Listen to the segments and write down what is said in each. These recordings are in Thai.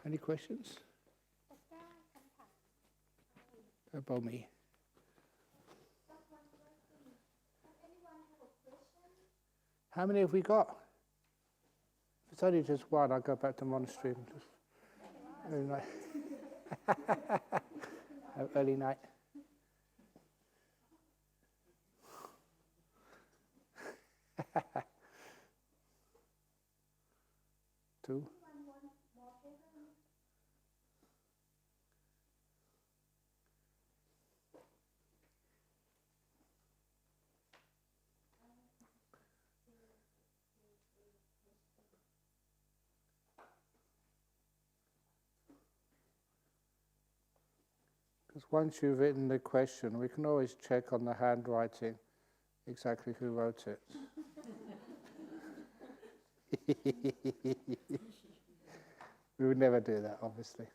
Any questions? About me. How many have we got? If it's only just one, I'll go back to monastery and just early night. Early night. Two. Because once you've written the question, we can always check on the handwriting exactly who wrote it. We would never do that, obviously.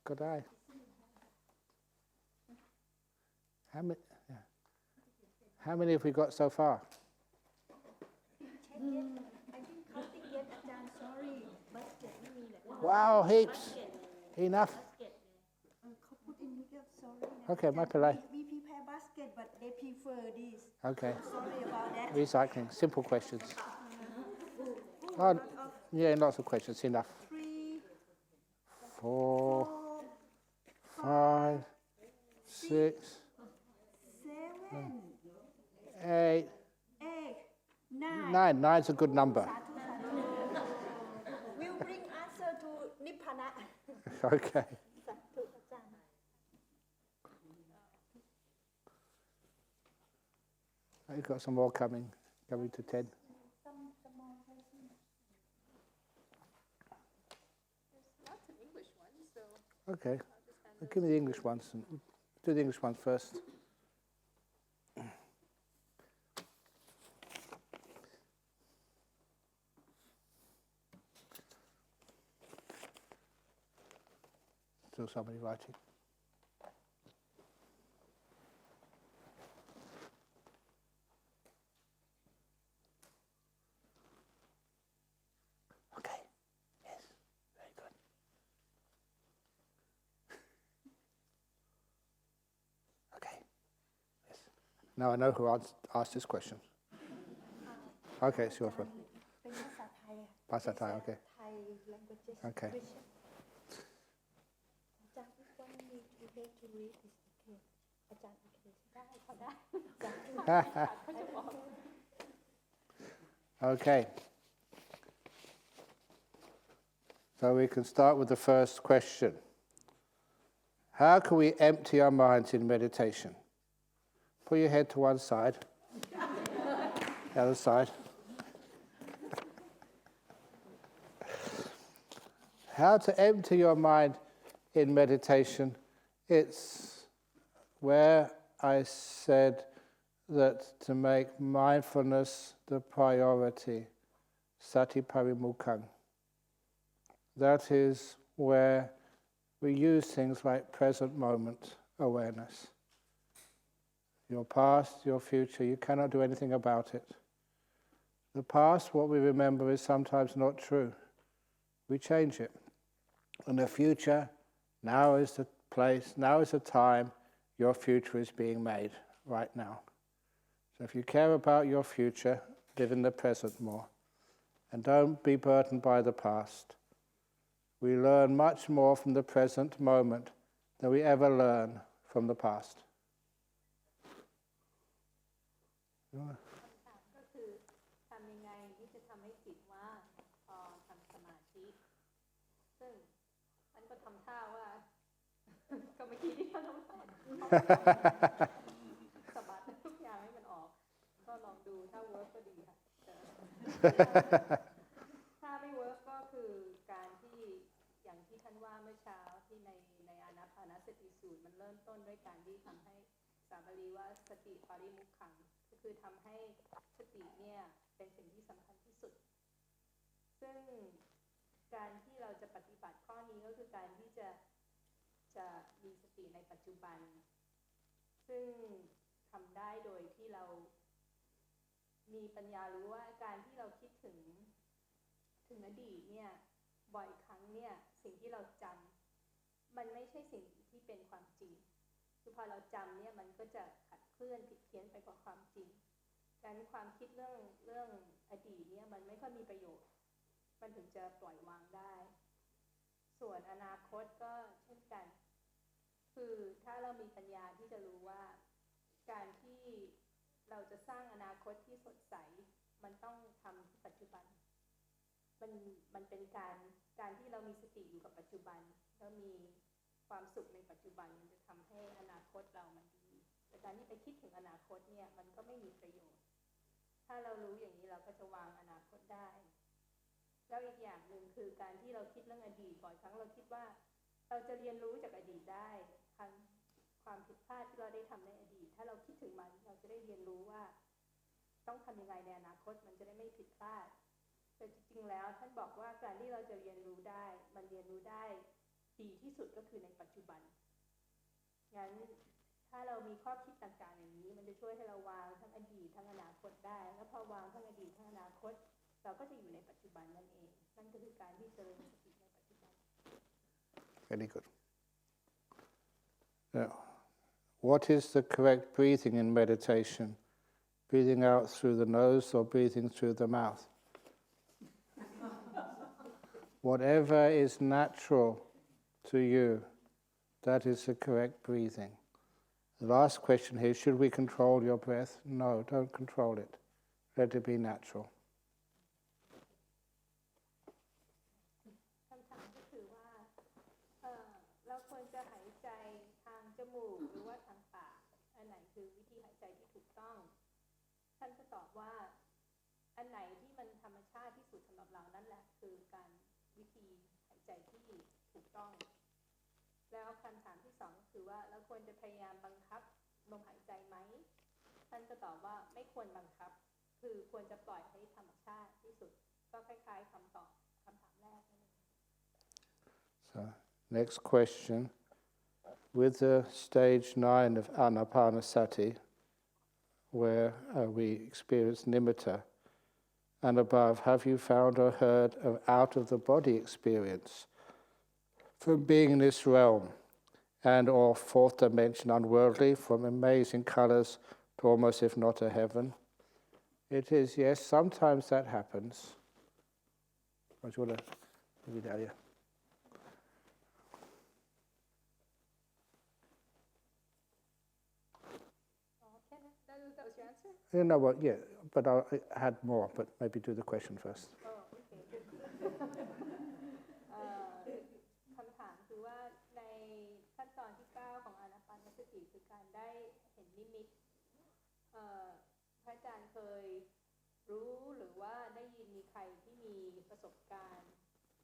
Good eye. How many have we got so far? Wow, heaps. Enough. Okay, my polite. We prepare basket, but they prefer this. Okay. Sorry about that. Recycling, simple questions. Oh, yeah, lots of questions, enough. 3, 4, 5, 6, 7, 8, 9. 9's a good number. We'll bring answer to Nibbana. Okay. You've got some more coming to 10. Okay, give me the English ones. Do the English ones first. Still somebody writing. Okay, yes, very good. Okay, yes. Now I know who asked this question. Okay, it's yours one. ภาษาไทย okay. Okay. Okay. So we can start with the first question. How can we empty our minds in meditation? Put your head to one side, the other side. How to empty your mind in meditation? It's where I said that to make mindfulness the priority, sati parimukhang. That is where we use things like present moment awareness. Your past, your future, you cannot do anything about it. The past, what we remember, is sometimes not true. We change it. And the future, now is the place, now is the time your future is being made, right now. So if you care about your future, live in the present more. And don't be burdened by the past. We learn much more from the present moment than we ever learn from the past. ทำได้โดยที่เรามีปัญญารู้ว่าการที่เราคิดถึงอดีตเนี่ยบ่อยครั้งเนี่ยสิ่งที่เราจำมันไม่ใช่สิ่งที่เป็นความจริงคือพอเราจำเนี่ยมันก็จะขัดเคลื่อนผิดเพี้ยนไปกว่าความจริงดังนั้นความคิดเรื่องอดีตเนี่ยมันไม่ค่อยมีประโยชน์มันถึงจะปล่อยวางได้ส่วนอนาคตก็เช่นกันคือถ้าเรามีปัญญาที่จะรู้ว่าการที่เราจะสร้างอนาคตที่สดใสมันต้องทำที่ปัจจุบันมันเป็นการที่เรามีสติอยู่กับปัจจุบันแล้วมีความสุขในปัจจุบันมันจะทำให้อนาคตเรามันดีแต่การที่ไปคิดถึงอนาคตเนี่ยมันก็ไม่มีประโยชน์ถ้าเรารู้อย่างนี้เราก็จะวางอนาคตได้แล้วอีกอย่างหนึ่งคือการที่เราคิดเรื่องอดีตบ่อยครั้งเราคิดว่าเราจะเรียนรู้จากอดีตได้ความผิดพลาดที่เราได้ทำในอดีตถ้าเราคิดถึงมันเราจะได้เรียนรู้ว่าต้องทำยังไงในอนาคตมันจะได้ไม่ผิดพลาดแต่จริงๆแล้วท่านบอกว่าการที่เราจะเรียนรู้ได้มันเรียนรู้ได้ดีที่สุดก็คือในปัจจุบันงั้นถ้าเรามีข้อคิดต่างๆอย่างนี้มันจะช่วยให้เราวางทั้งอดีตทั้งอนาคตได้แล้วพอวางทั้งอดีตทั้งอนาคตเราก็จะอยู่ในปัจจุบันนั่นเองนั่นก็คือการที่เจริญสติในปัจจุบัน Very good. Now, what is the correct breathing in meditation? Breathing out through the nose or breathing through the mouth? Whatever is natural to you, that is the correct breathing. The last question here, should we control your breath? No, don't control it. Let it be natural. คำถามก็คือว่าเราควรจะหายใจทางจมูกหรือว่าทางปากอันไหนคือวิธีหายใจที่ถูกต้องท่านก็ตอบว่าอันไหนที่มันธรรมชาติที่สุดสำหรับเรานั่นแหละคือการวิธีหายใจที่ถูกต้องแล้วคำถามที่สองก็คือว่าเราควรจะพยายามบังคับลมหายใจไหมท่านก็ตอบว่าไม่ควรบังคับคือควรจะปล่อยให้ธรรมชาติที่สุดก็คล้ายๆคำถามแรกนั่นเอง So, next question. With the stage 9 of Anapanasati, where we experience nimitta, and above, have you found or heard of out-of-the-body experience from being in this realm and or fourth dimension unworldly, from amazing colors to almost if not a heaven? It is, yes, sometimes that happens. Do you want to read that here? That was your answer? No, well, yeah, but I had more, but maybe do the question first. Oh, okay. คำถามคือว่าในขั้นตอนที่9ของอานาปานสติคือการได้เห็นนิมิตพระอาจารย์เคยรู้หรือว่าได้ยินมีใครที่มีประสบการณ์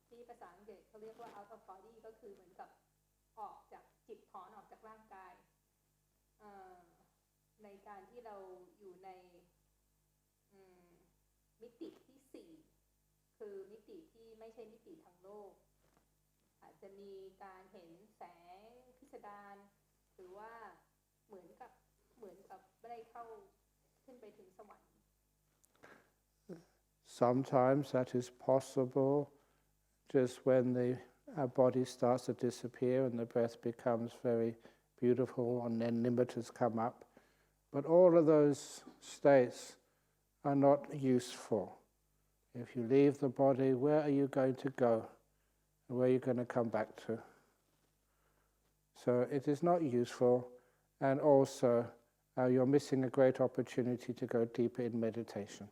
ที่ภาษาอังกฤษเขาเรียกว่า out of body ก็คือเหมือนกับออกจากจิตถอนออกจากร่างกายในการที่เราอยู่ในมิติที่4คือมิติที่ไม่ใช่มิติทางโลกอาจจะมีการเห็นแสงพิสดารหรือว่าเหมือนกับได้เข้าขึ้นไปถึงสวรรค์ Sometimes that is possible just when our body starts to disappear and the breath becomes very beautiful and then nimittas come up. But all of those states are not useful. If you leave the body, where are you going to go? Where are you going to come back to? So it is not useful, and also you're missing a great opportunity to go deeper in meditation.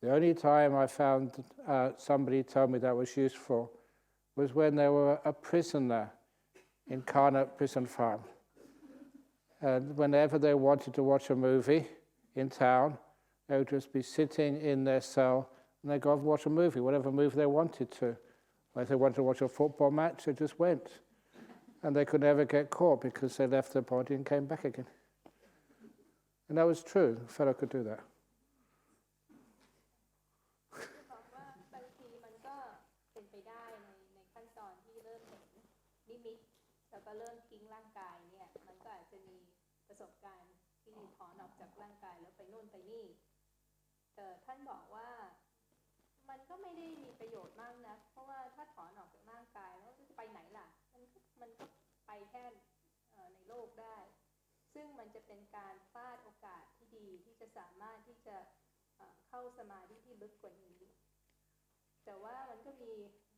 The only time I found somebody tell me that was useful was when they were a prisoner in Karnak prison farm. And whenever they wanted to watch a movie in town, they would just be sitting in their cell and they'd go and watch a movie, whatever movie they wanted to. Or if they wanted to watch a football match, they just went. And they could never get caught because they left their body and came back again. And that was true. A fellow could do that. บอกว่าบางทีมันก็เป็นไปได้ในขั้นตอนที่เริ่มเห็นนิมิตแล้วก็เริ่มทิ้งร่างกายเนี่ยมันก็อาจจะมีประสบการณ์ที่ จากร่างกายแล้วไปโน่นไปนี่แต่ท่านบอกว่ามันก็ไม่ได้มีประโยชน์มากนะเพราะว่าถ้าถอนออกจากร่างกายแล้วจะไปไหนล่ะมันก็ไปแค่ในโลกได้ซึ่งมันจะเป็นการพลาดโอกาสที่ดีที่จะสามารถที่จะเข้าสมาธิที่ลึกกว่านี้แต่ว่ามันก็มี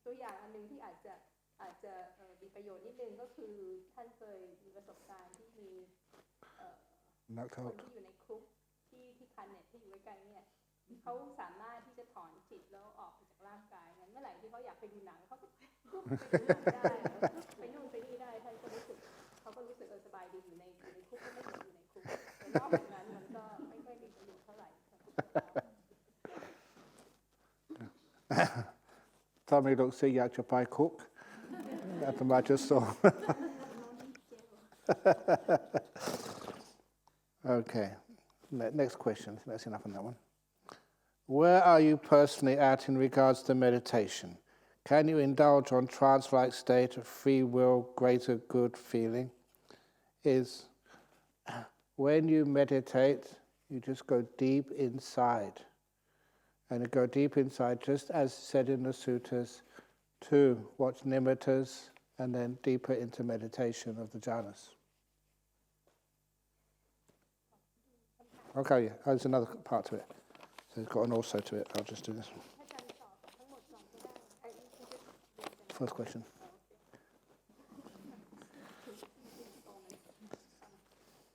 ตัวอย่างอันนึงที่อาจจะมีประโยชน์นิดนึงก็คือท่านเคยมีประสบการณ์ที่มีคนที่อยู่ในคุกที่คันเน็ตที่อยู่ใกล้ๆเนี่ยเขาสามารถที่จะถอนจิตแล้วออกจากร่างกายงั้นเมื่อไหร่ที่เขาอยากไปดูหนังเขาก็ไปดูหนังได้ไปนู่นไปนี่ได้ท่านก็รู้สึกเขาก็รู้สึกสบายดีอยู่ในคุกก็ไม่เหมือนอยู่ในคุกแต่นอกจากนั้นมันก็ไม่ค่อยมีประโยชน์เท่าไหร่ถ้าไม่รู้สึกอยากจะไปคุกอาตมาจะสอน Okay, next question. That's enough on that one. Where are you personally at in regards to meditation? Can you indulge on trance-like state of free will, greater good feeling? Is when you meditate, you just go deep inside. And you go deep inside, just as said in the suttas, to watch nimittas and then deeper into meditation of the jhanas. Okay, there's another part to it. So it's got an also to it. I'll just do this one. First question.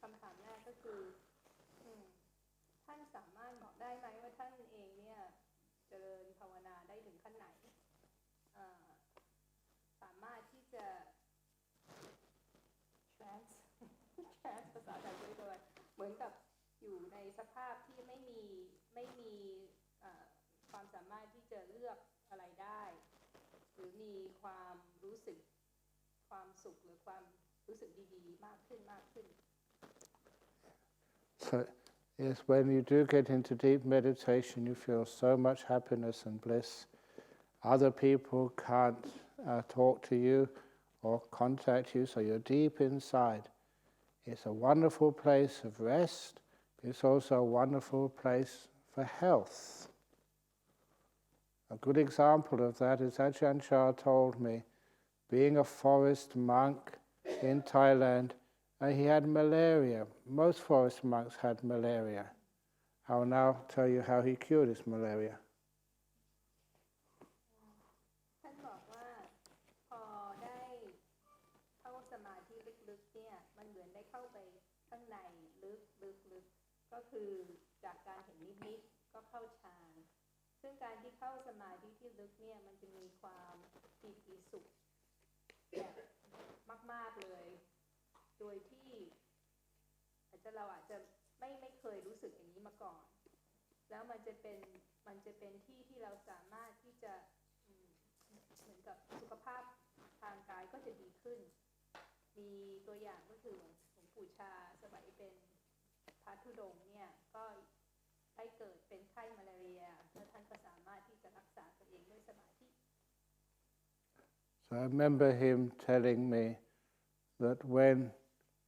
คำถามแรกก็คือท่านสามารถบอกได้ไหมว่าท่านเองเนี่ยเจริญภาวนาได้ถึงขั้นไหนสามารถที่จะ trance ภาษาไทยเรียกว่าเหมือนกับอยู่ในสภาพที่ไม่มีความสามารถที่จะเลือกอะไรได้หรือมีความรู้สึกความสุขหรือความรู้สึกดีๆมากขึ้น So, yes, when you do get into deep meditation, you feel so much happiness and bliss. Other people can't talk to you or contact you, so you're deep inside. It's a wonderful place of rest. It's also a wonderful place for health. A good example of that is Ajahn told me, being a forest monk in Thailand, he had malaria. Most forest monks had malaria. I'll now tell you how he cured his malaria. ท่านบอกว่าพอได้เข้าสมาธิลึกๆเนี่ยมันเหมือนได้เข้าไปข้างในลึกก็คือจากการเห็นนิดๆก็เข้าฌานซึ่งการที่เข้าสมาธิที่ลึกเนี่ยมันจะมีความปีติสุขมากๆเลยโดยที่เราอาจจะไม่เคยรู้สึกอย่างนี้มาก่อนแล้วมันจะเป็นที่เราสามารถที่จะเหมือนกับสุขภาพทางกายก็จะดีขึ้นมีตัวอย่างก็คือหลวงปู่ชาสมัยเป็นพระธุดงค์เนี่ยก็ได้เกิดเป็นไข้มาลาเรียแล้วท่านก็สามารถที่จะรักษาตัวเองด้วยสมาธิ So I remember him telling me that when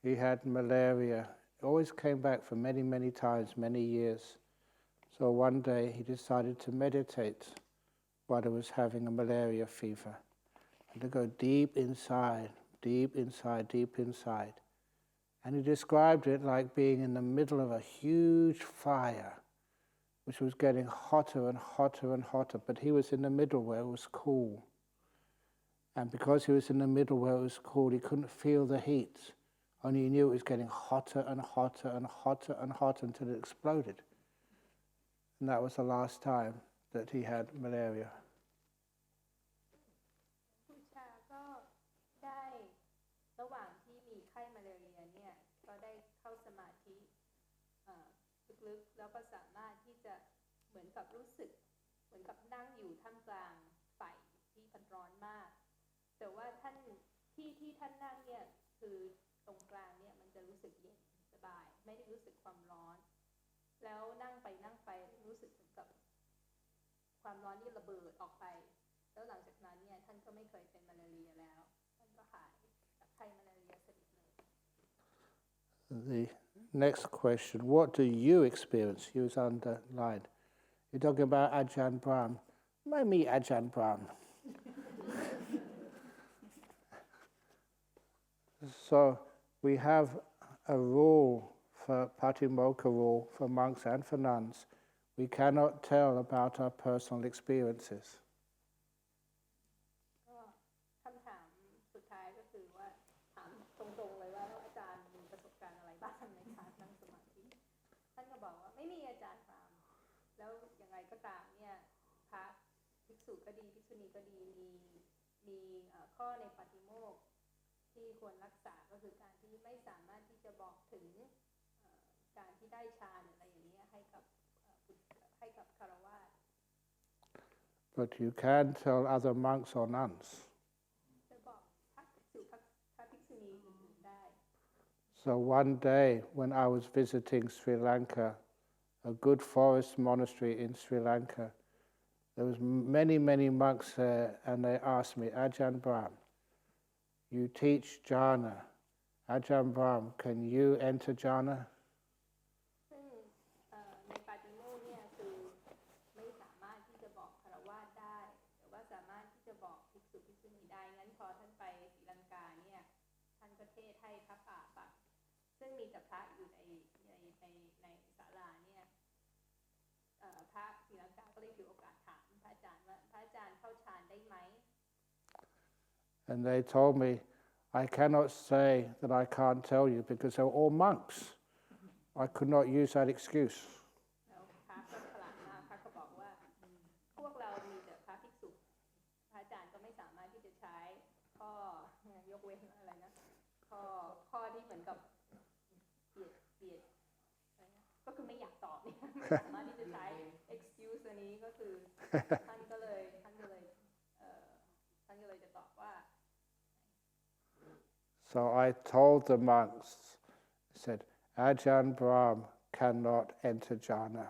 he had malaria, it always came back for many, many times, many years. So one day he decided to meditate while he was having a malaria fever, and to go deep inside. And he described it like being in the middle of a huge fire, which was getting hotter and hotter and hotter, but he was in the middle where it was cool. And because he was in the middle where it was cool, he couldn't feel the heat. Only he knew it was getting hotter and hotter and hotter and hotter until it exploded. And that was the last time that he had malaria. ผู้ชาก็ได้ระหว่างที่มีไข้มาลาเรียเนี่ยก็ได้เข้าสมาธิลึกๆแล้วก็สามารถที่จะเหมือนกับรู้สึกเหมือนกับนั่งอยู่ท่ามกลางไฟที่มันร้อนมากแต่ว่าท่านที่ท่านนั่งเนี่ยคือตรงกลางเนี่ยมันจะรู้สึกเย็นสบายไม่ได้รู้สึกความร้อนแล้วนั่งไปรู้สึกเหมือนกับความร้อนนี่ระเบิดออกไปแล้วหลังจากนั้นเนี่ยท่านก็ไม่เคยเป็นมาลาเรียแล้วท่านก็หายจากไข้มาลาเรียสนิทเลย next question. What do you experience? Use underlined. You're talking about Ajahn Brahm. Maybe Ajahn Brahm. So we have a rule for Patimokkha rule for monks and for nuns. We cannot tell about our personal experiences. ก็คำถามสุดท้ายก็คือว่าถามตรงๆเลยว่าอาจารย์มีประสบการณ์อะไรบ้างในการนั่งสมาธิท่านก็บอกว่าไม่มีอาจารย์พราหมณ์แล้วยังไงก็ตามเนี่ยพระภิกษุก็ดีภิกษุณีก็ดีมีข้อในปาฏิโมกข์ที่ควรรักษาก็คือการที่ไม่สามารถที่จะบอกถึงการที่ได้ฌานอะไรอย่างนี้ให้กับฆราวาส But you can tell other monks or nuns. จะบอกพระภิกษุพระภิกษุณีอื่นๆได้ So one day when I was visiting Sri Lanka, a good forest monastery in Sri Lanka, there was many monks there, and they asked me, Ajahn Brahm, you teach Jhana. Ajahn Brahm, can you enter Jhana? ซึ่งในปาฏิโมกข์เนี่ยคือไม่สามารถที่จะบอกฆราวาสได้แต่ว่าสามารถที่จะบอกภิกษุภิกษุณีได้งั้นพอท่านไปศรีลังกาเนี่ยท่านก็เทศให้พระป่าฟังซึ่งมีแต่พระอยู่ในศาลาเนี่ยพระศรีลังกาก็เลยถือโอกาสถามพระอาจารย์ว่าพระอาจารย์เข้าฌานได้ไหม And they told me, I cannot say that I can't tell you because they're all monks. I could not use that excuse. แล้วพระก็ฉลาดมากพระก็บอกว่าพวกเรามีแต่พระภิกษุพระอาจารย์ก็ไม่สามารถที่จะใช้ข้อยกเว้นอะไรนะข้อที่เหมือนกับเบียดอะไรนะก็คือไม่อยากตอบเนี่ยไม่สามารถที่จะใช้ excuse อันนี้ก็คือท่านก็เลยจะตอบว่า So I told the monks, I said, Ajahn Brahm cannot enter jhana.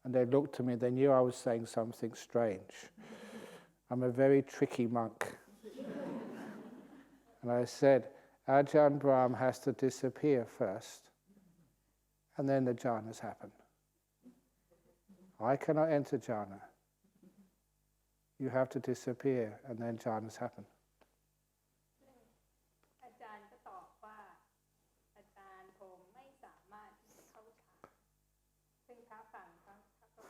And they looked at me, they knew I was saying something strange. I'm a very tricky monk. And I said, Ajahn Brahm has to disappear first, and then the jhanas happen. I cannot enter jhana. You have to disappear, and then jhanas happen. อาจารย์ก็ตอบว่าอาจารย์คงไม่สามารถที่จะเข้าฌานซึ่งพระฟังพระก็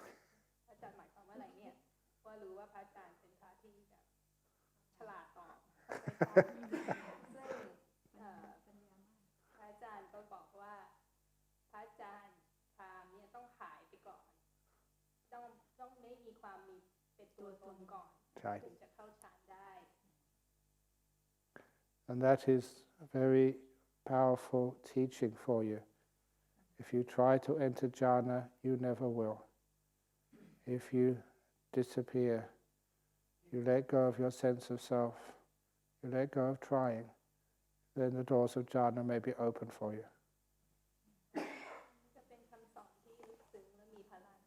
อาจารย์หมายความว่าอะไรเนี่ยว่ารู้ว่าพระอาจารย์เป็นพระที่แบบฉลาดตอบซึ่งพระอาจารย์ก็บอกว่าพระอาจารย์พราหมณ์เนี่ยต้องหายไปก่อนต้องไม่มีความมีเป็นตัวตนก่อนถึงจะเข้าฌานได้ And that is a very powerful teaching for you. If you try to enter jhana, you never will. If you disappear, you let go of your sense of self, you let go of trying, then the doors of jhana may be open for you. จะเป็นคำสอนที่ลึกซึ้งและมีพลัง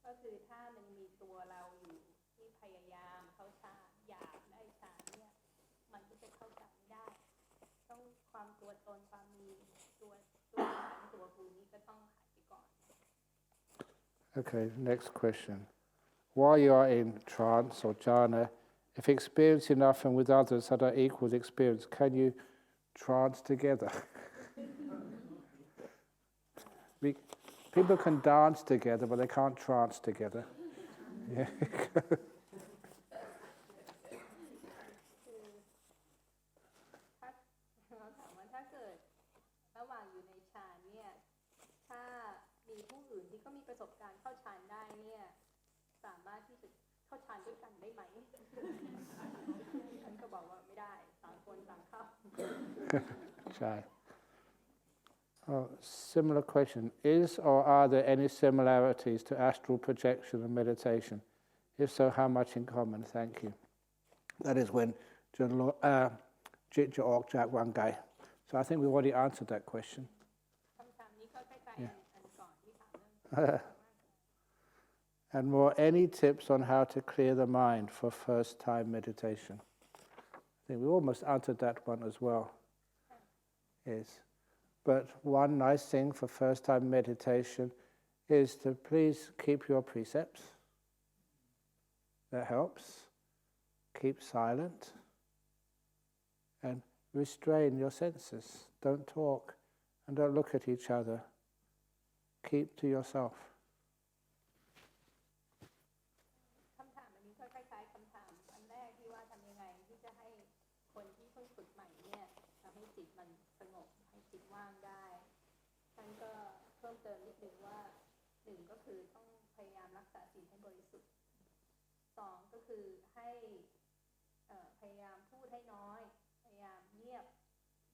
ก็คือถ้ามันมีตัวเราอยู่ที่พยายามเข้าฌานอยากได้ฌานเนี่ยมันก็จะเข้าฌานไม่ได้ต้องความตัวตนความมีตัวกูนี้ก็ต้องหายไปก่อน Okay, next question. While you are in trance or jhana, if experience enough and with others that are equal with experience, can you trance together? People can dance together, but they can't trance together. Yeah. เราถามว่าถ้าเกิดระหว่างอยู่ในฌานเนี่ยถ้ามีผู้อื่นที่ก็มีประสบการณ์เข้าฌานได้เนี่ยสามารถที่จะเข้าฌานด้วยกันได้ไหมท่านก็บอกว่าไม่ได้ต่างคนต่างเข้า Shy. Oh, similar question. Is or are there any similarities to astral projection and meditation? If so, how much in common? Thank you. That is when Jitja Ork Jack one guy. So I think we already answered that question. คำถามนี้ก็ใกล้ๆอันก่อนที่ถามเรื่อง And more, any tips on how to clear the mind for first-time meditation? I think we almost answered that one as well. Is But one nice thing for first-time meditation is to please keep your precepts. That helps. Keep silent and restrain your senses. Don't talk and don't look at each other. Keep to yourself. คำถามอันนี้ก็คล้ายๆคำถามอันแรกที่ว่าทำยังไงที่จะให้คนที่เพิ่งฝึกใหม่เนี่ยทำให้จิตมันสงบให้จิตว่างได้ท่านก็เพิ่มเติมนิดนึงว่าหนึ่งก็คือต้องพยายามรักษาศีลให้บริสุทธิ์สองก็คือให้พยายามพูดให้น้อยพยายามเงียบ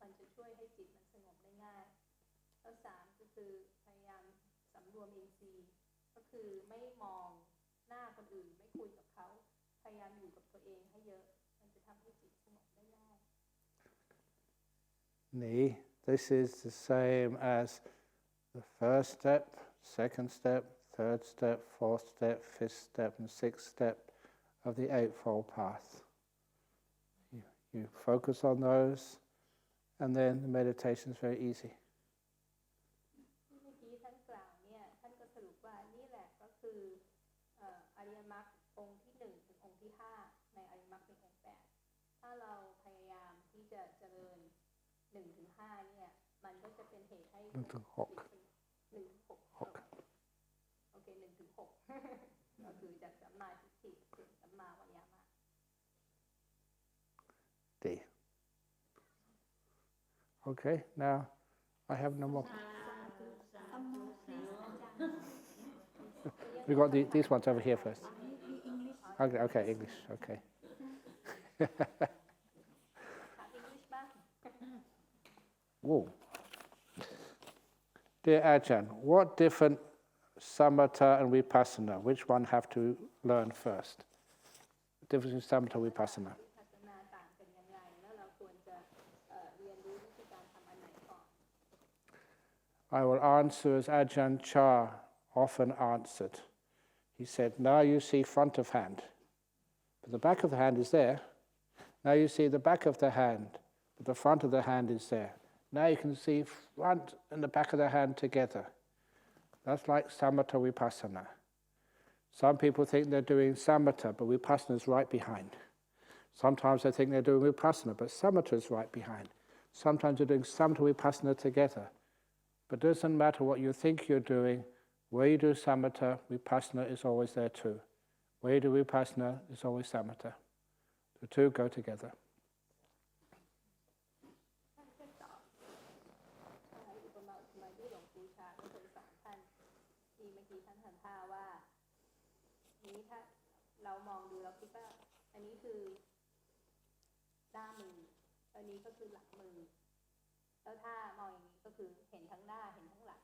มันจะช่วยให้จิตมันสงบได้ง่ายแล้วสามก็คือพยายามสำรวมอินทรีย์ก็คือไม่มองหน้าคนอื่นไม่คุยกับเขาพยายามอยู่กับตัวเองให้เยอะมันจะทำให้จิตสงบได้ง่าย This is the same as the first step, second step, third step, fourth step, fifth step, and sixth step of the Eightfold Path. You focus on those, and then the meditation is very easy. เมื่อกี้ท่านกล่าวเนี่ยท่านก็สรุปว่านี่แหละก็คืออริยมรรคองค์ที่1ถึงองค์ที่5ในอริยมรรคเป็นองค์8ถ้าเราพยายามที่จะเจริญ1ถึง5เนี่ยมันก็จะเป็นเหตุให้1ถึง6 1ถึง6โอเค1ถึง6ก็คือจากสัมมาทิฏฐิถึงสัมมาวายามะ D. Okay, now I have no more. We got these ones over here first. Okay, English. Okay. Whoa. Dear Ajahn, what different Samatha and vipassana? Which one have to learn first? Difference in Samatha and vipassana. I will answer as Ajahn Chah often answered. He said, now you see front of hand, but the back of the hand is there. Now you see the back of the hand, but the front of the hand is there. Now you can see front and the back of the hand together. That's like Samatha vipassana. Some people think they're doing Samatha, but vipassana is right behind. Sometimes they think they're doing vipassana, but Samatha is right behind. Sometimes they're doing Samatha vipassana together. But it doesn't matter what you think you're doing. Where you do Samatha, vipassana is always there too. Where you do vipassana is always Samatha. The two go together. เรามองดูเราคิดว่าอันนี้คือหน้ามืออันนี้ก็คือหลังมือแล้วถ้ามองอย่างนี้ก็คือเห็นทั้งหน้าเห็นทั้งหลัง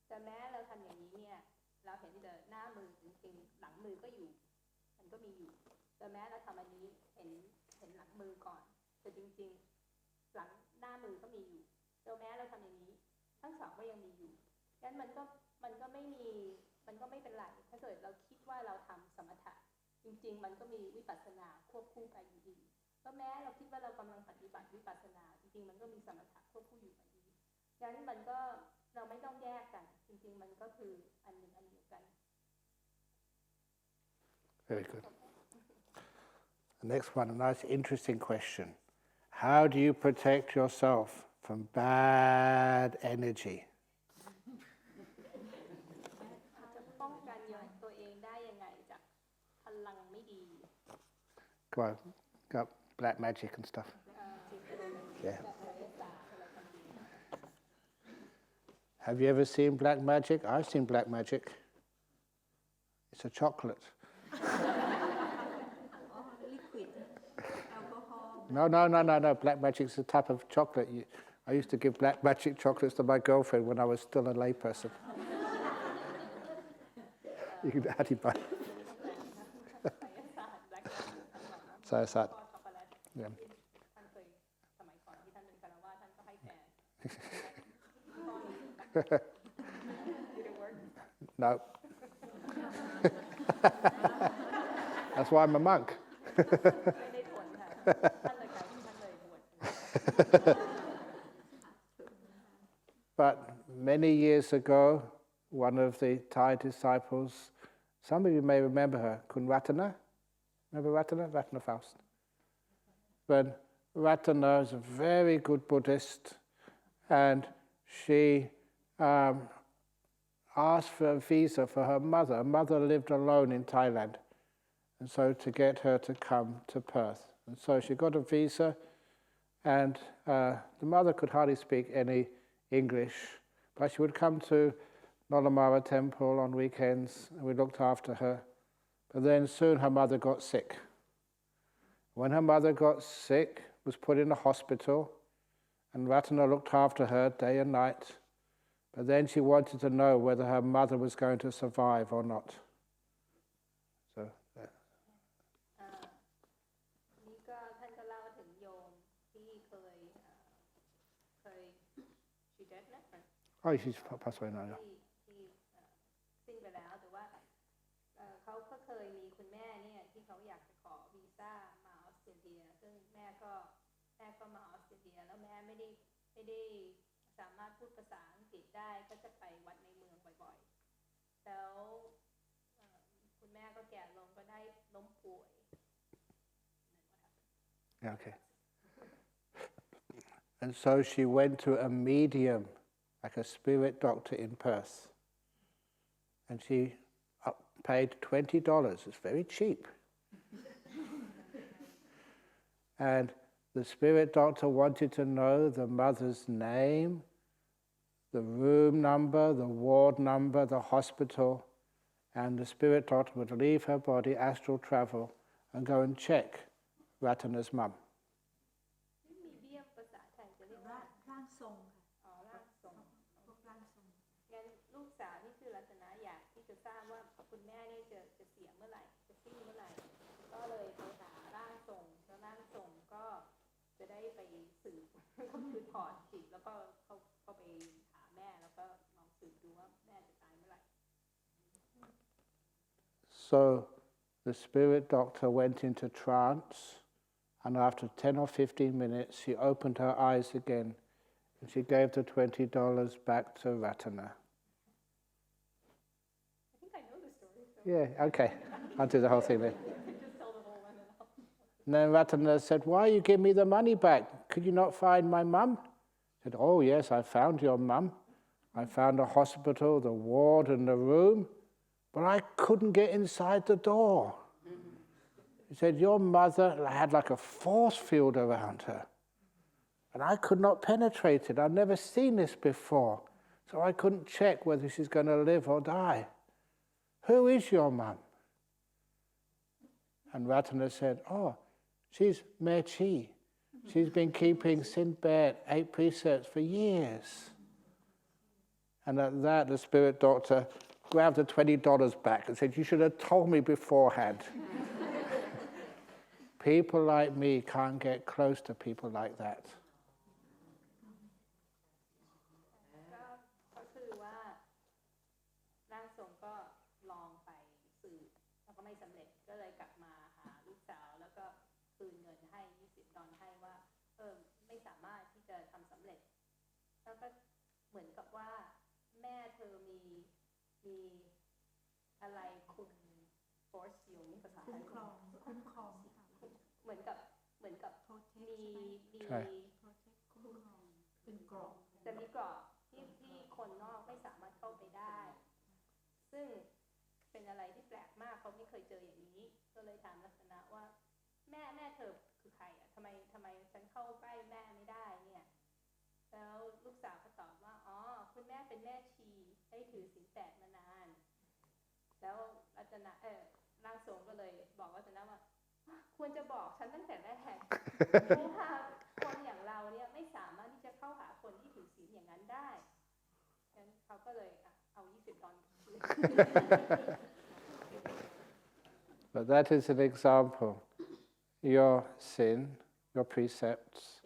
แต่แม้เราทำอย่างนี้เนี่ยเราเห็นแต่หน้ามือจริงๆหลังมือก็อยู่มันก็มีอยู่แต่แม้เราทำอันนี้เห็นหลังมือก่อนแต่จริงๆหลังหน้ามือก็มีอยู่แต่แม้เราทำอย่างนี้ทั้งสองก็ยังมีอยู่งั้นมันก็ไม่เป็นไรถ้าเกิดเราคิดว่าเราทำสมถะจริงๆมันก็มีวิปัสสนาควบคู่ไปอยู่ดีก็แม้เราคิดว่าเรากำลังปฏิบัติวิปัสสนาจริงๆมันก็มีสมถะควบคู่อยู่ดีงั้นมันก็เราไม่ต้องแยกกันจริงๆมันก็คืออันหนึ่งอันเดียวกัน Very good. The next one, a nice interesting question. How do you protect yourself from bad energy? จะป้องกันตัวเองได้ยังไงจากพลังไม่ดี Got black magic and stuff. Yeah. Have you ever seen black magic? I've seen black magic. It's a chocolate. No. Black magic is a type of chocolate. I used to give black magic chocolates to my girlfriend when I was still a layperson. You can add it by. So. Yeah. No. That's why I'm a monk. But many years ago, one of the Thai disciples, some of you may remember her, Kun Ratana. Remember Ratana? Ratana Faust. But Ratana is a very good Buddhist, and she asked for a visa for her mother. Her mother lived alone in Thailand, and so to get her to come to Perth. And so she got a visa, and the mother could hardly speak any English, but she would come to Nolamara Temple on weekends, and we looked after her. But then soon her mother got sick. When her mother got sick, was put in a hospital, and Ratana looked after her day and night. But then she wanted to know whether her mother was going to survive or not. So, นี่ก็ท่านก็เล่าถึงโยมที่เคย she dead now oh, she's passed away now. ที่สิ้นไปแล้วแต่ว่าเขาก็เคยมีคุณแม่เนี่ยที่เขาอยากจะขอวีซ่ามาออสเตรเลียซึ่งแม่ก็มาออสเตรเลียแล้วแม่ไม่ได้สามารถพูดภาษาอังกฤษได้ก็จะไปวัดในเมืองบ่อยๆแล้วคุณแม่ก็แก่ลงก็ได้ล้มป่วย Okay. And so she went to a medium, like a spirit doctor in Perth. And she paid $20. It's very cheap. And the spirit doctor wanted to know the mother's name, the room number, the ward number, the hospital. And the spirit doctor would leave her body, astral travel, and go and check Ratana's mum. มีเบี้ยภาษาไทยจะเรียกว่า ร่างทรง อ๋อร่างทรง พวกร่างทรง งั้นลูกสาวนี่คือรัตนาอยากที่จะทราบว่าคุณแม่นี่จะเสียเมื่อไหร่จะสิ้นเมื่อไหร่ก็เลยไปหาร่างทรงแล้วร่างทรงก็จะได้ไปสืบก็คือถอดจิตแล้วก็เข้าไปหาแม่แล้วก็ลองสืบดูว่าแม่จะตายเมื่อไหร่ So the spirit doctor went into trance, and after 10 or 15 minutes, she opened her eyes again, and she gave the $20 back to Ratana. I think I know the story. So Yeah, okay. I'll do the whole thing then. just tell the whole one and all. And then Ratana said, "Why you give me the money back? Could you not find my mum?" I said, "Oh yes, I found your mum. I found the hospital, the ward and the room, but I couldn't get inside the door." He said, "Your mother had like a force field around her, and I could not penetrate it. I've never seen this before, so I couldn't check whether she's going to live or die. Who is your mum?" And Ratana said, "Oh, she's Mechi. She's been keeping Sinbad 8 precepts for years." And at that, the spirit doctor grabbed the $20 back and said, "You should have told me beforehand." People like me can't get close to people like that. ก็คือว่าร่างทรงก็ลองไปสืบแล้วก็ไม่สำเร็จก็เลยกลับมาหาลูกสาวแล้วก็คืนเงินให้$20ให้ว่าไม่สามารถที่จะทำสำเร็จแล้วก็เหมือนกับว่าแม่เธอมีอะไรคุม force อยู่นี่ภาษาไทย คุ้มครอง เหมือนกับมี ใช่ เป็นกรอบ จะมีกรอบที่คนนอกไม่สามารถเข้าไปได้ ซึ่งเป็นอะไรที่แปลกมากเขาไม่เคยเจออย่างนี้ก็เลยถามลักษณะว่าแม่เธอคือใครอ่ะทำไมฉันเข้าใกล้แม่ไม่ได้เนี่ยแล้วลูกสาวก็ตอบว่าอ๋อคุณแม่เป็นแม่ชีได้ถือศีล8มานานแล้วรัตนะร่างทรงก็เลยบอกรัตนะว่าควรจะบอกฉันตั้งแต่แรกเพราะว่าคนอย่างเราเนี่ยไม่สามารถที่จะเข้าหาคนที่ถือศีลอย่างนั้นได้งั้นเขาก็เลยเอา$20 But that is an example. Your sin, your precepts,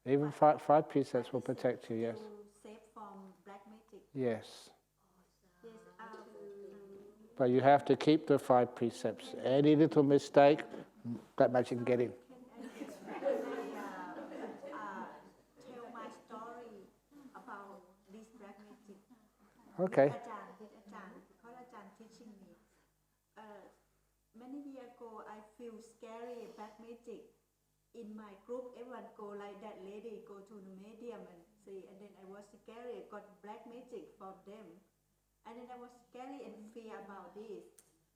even five precepts will protect you, yes. Save from black magic. Yes. Yes. But you have to keep the 5 precepts. Any little mistake, black magic can get in. Tell my story about Okay. With Ajahn, because Ajahn teaching me. Many years ago, I feel scary black magic. In my group, everyone go like that lady, go to the medium and see, and then I was scary, got black magic from them. And then I was scary and fear about this.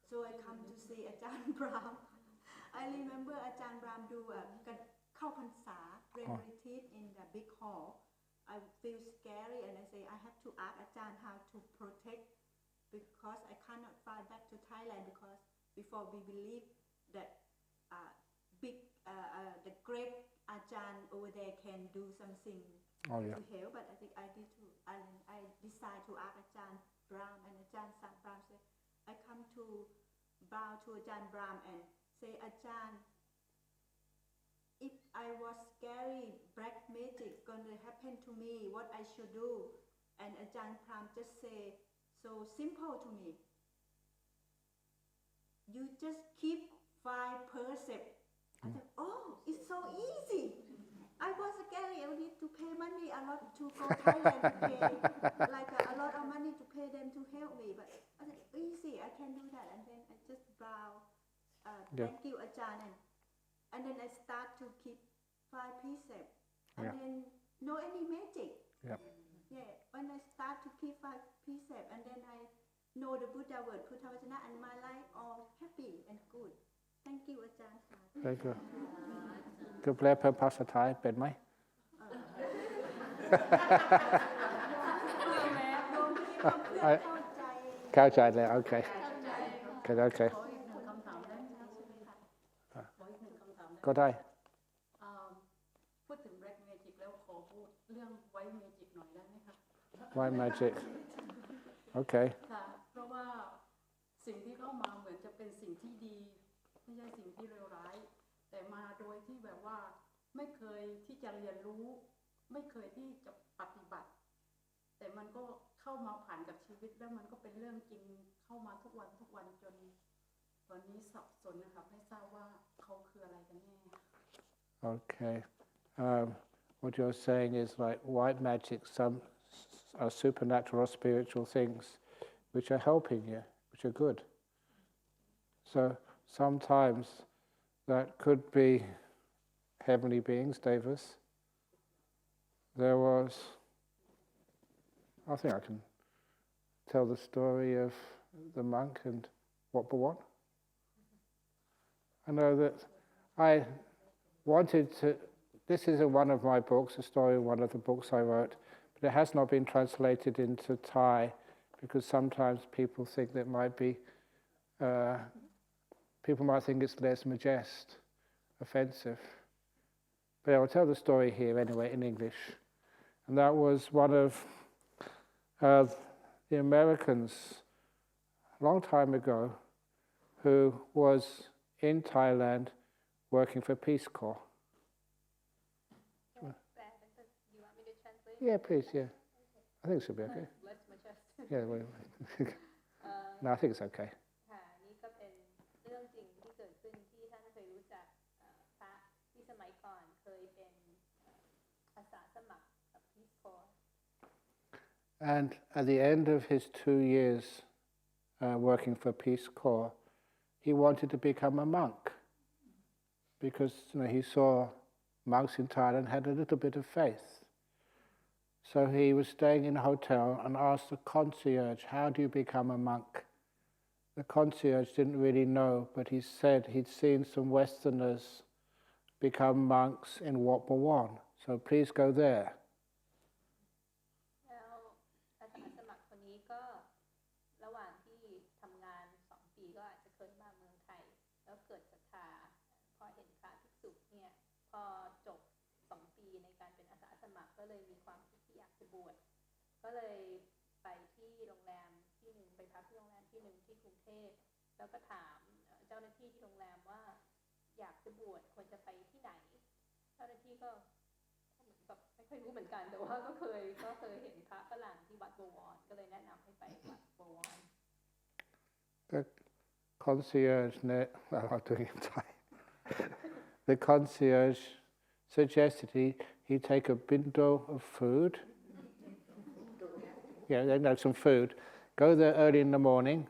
So I come to see Ajahn Brahm. I remember Ajahn Brahm do a Khao Phansa, rain retreat in the big hall. I feel scary and I say, I have to ask Ajahn how to protect because I cannot fly back to Thailand because before we believe that the great Ajahn over there can do something to help, but I think I decide to ask Ajahn Brahm, and Ajahn Brahm said, I come to bow to Ajahn Brahm and say, Ajahn, if I was scary, black magic gonna happen to me, what I should do? And Ajahn Brahm just say, so simple to me. You just keep 5 percent. I said, oh, it's so easy. I was scary. I need to pay money a lot to go Thailand to pay, like a lot of money to pay them to help me. But I said, easy, I can do that. And then I just bow, thank you, Ajahn. And then I start to keep 5 precepts. And then no any magic. Yeah, when I start to keep 5 precepts, and then I know the Buddha word,พุทธวจนะ, and my life all happy and good. Thank you, Ajahn. Very good. คือแปลเป็นภาษาไทยเป็นไหม เข้าใจเลยโอเคโอเคก็ได้พูดถึง Black Magic แล้วขอพูดเรื่อง White Magic หน่อยได้ไหมคะ White Magic โอเคค่ะเพราะว่าสิ่งที่เข้ามาเหมือนจะเป็นสิ่งที่ดีไม่ใช่สิ่งที่เลวร้ายแต่มาโดยที่แบบว่าไม่เคยที่จะเรียนรู้ไม่เคยที่จะปฏิบัติแต่มันก็เข้ามาผ่านกับชีวิตแล้วมันก็เป็นเรื่องจริงเข้ามาทุกวันจนวันนี้สับสนนะคะไม่ทราบว่าเขาคืออะไรกันแน่ Okay. What you're saying is like white magic, some are supernatural or spiritual things which are helping you, which are good. So sometimes that could be heavenly beings, devas. There was, I think I can tell the story of the monk and Wat Bhawan. I know that I wanted to, this is one of my books, a story of one of the books I wrote, but it has not been translated into Thai because sometimes people think that might be, people might think it's less majest, offensive. But I'll tell the story here anyway in English. And that was one of the Americans, a long time ago, who was in Thailand working for Peace Corps. Do you want me to translate? Yeah, please, yeah. I think it should be okay. Less majestic. Yeah, well, no, I think it's okay. ค่ะนี่ก็เป็นเรื่องจริงที่เกิดขึ้นที่ท่านเคยรู้จักพระที่สมัยก่อนเคยเป็นอาสาสมัครกับ Peace Corps. And at the end of his 2 years working for Peace Corps, he wanted to become a monk because he saw monks in Thailand had a little bit of faith. So he was staying in a hotel and asked the concierge, how do you become a monk? The concierge didn't really know, but he said he'd seen some Westerners become monks in Wat Bhawan, so please go there. แล้วอาสาสมัครคนนี้ก็ระหว่างที่ทำงาน2 ปีก็อาจจะเคยมาเมืองไทยแล้วเกิดศรัทธาพอเห็นพระภิกษุเนี่ยพอจบ2 ปีในการเป็นอาสาสมัครก็เลยมีความคิดที่อยากจะบวชก็เลยไปที่โรงแรมที่หนึ่งไปพักที่โรงแรมที่หนึ่งที่กรุงเทพแล้วก็ถามเจ้าหน้าที่ที่โรงแรมว่าอยากจะบวชควรจะไปที่ไหนเจ้าหน้าที่ก็แบบไม่ค่อยรู้เหมือนกันแต่ว่าก็เคยเห็นพระฝรั่งที่วัดบวรก็เลยแนะนำให้ไปวัดบวร The concierge, well, I'm doing it in Thai. The concierge suggested he take a bindle of food they know some food. Go there early in the morning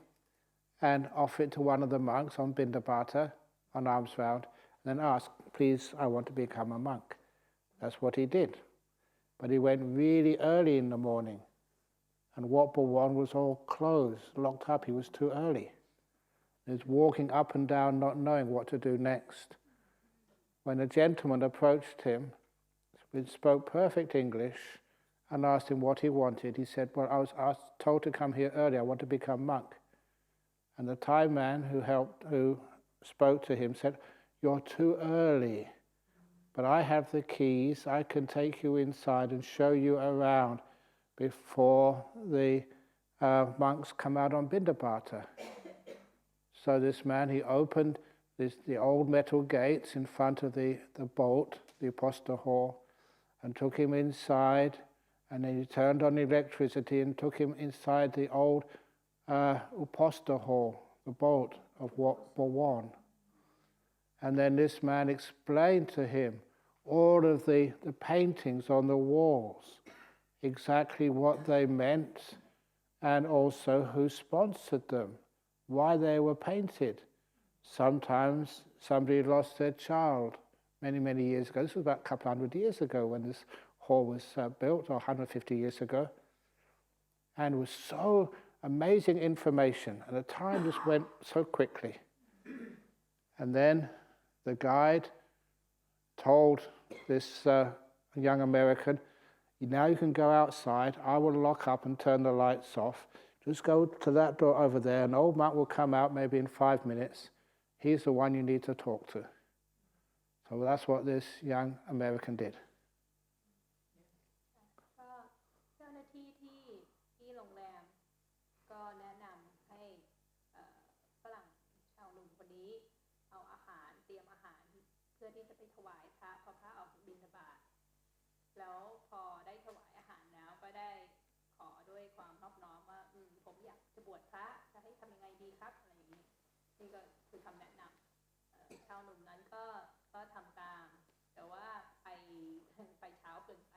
and offer it to one of the monks on Bindabata, on alms round, and then ask, please, I want to become a monk. That's what he did. But he went really early in the morning, and Wat Bhawan was all closed, locked up. He was too early. He was walking up and down, not knowing what to do next. When a gentleman approached him, he spoke perfect English, and asked him what he wanted, he said, well, I was told to come here early, I want to become monk. And the Thai man who spoke to him said, you're too early, but I have the keys, I can take you inside and show you around before the monks come out on Bindabata. So this man, he opened the old metal gates in front of the boat, the Uposatha hall, and took him inside, and then he turned on the electricity and took him inside the old Uposatha hall, the boat of Wat Bhawan. And then this man explained to him all of the paintings on the walls, exactly what they meant, and also who sponsored them, why they were painted. Sometimes somebody lost their child many, many years ago. This was about a couple hundred years ago when this hall was built, or 150 years ago. And it was so amazing information, and the time just went so quickly. And then the guide told this young American, now you can go outside, I will lock up and turn the lights off. Just go to that door over there, an old monk will come out maybe in 5 minutes. He's the one you need to talk to. So that's what this young American did. ก็เจ้าหน้าที่ที่โรงแรมก็แนะนำให้ฝรั่งชาวหนุ่มคนนี้เอาอาหารเตรียมอาหารเพื่อที่จะไปถวายพระพอพระออกบิณฑบาตแล้วพอได้ถวายอาหารแล้วก็ได้ขอด้วยความนอบน้อมว่าผมอยากจะบวชพระจะให้ทำยังไงดีครับอะไรอย่างนี้นี่ก็คือคำแนะนำชาวหนุ่มนั้นก็ทำตามแต่ว่าไปเช้าเกินไป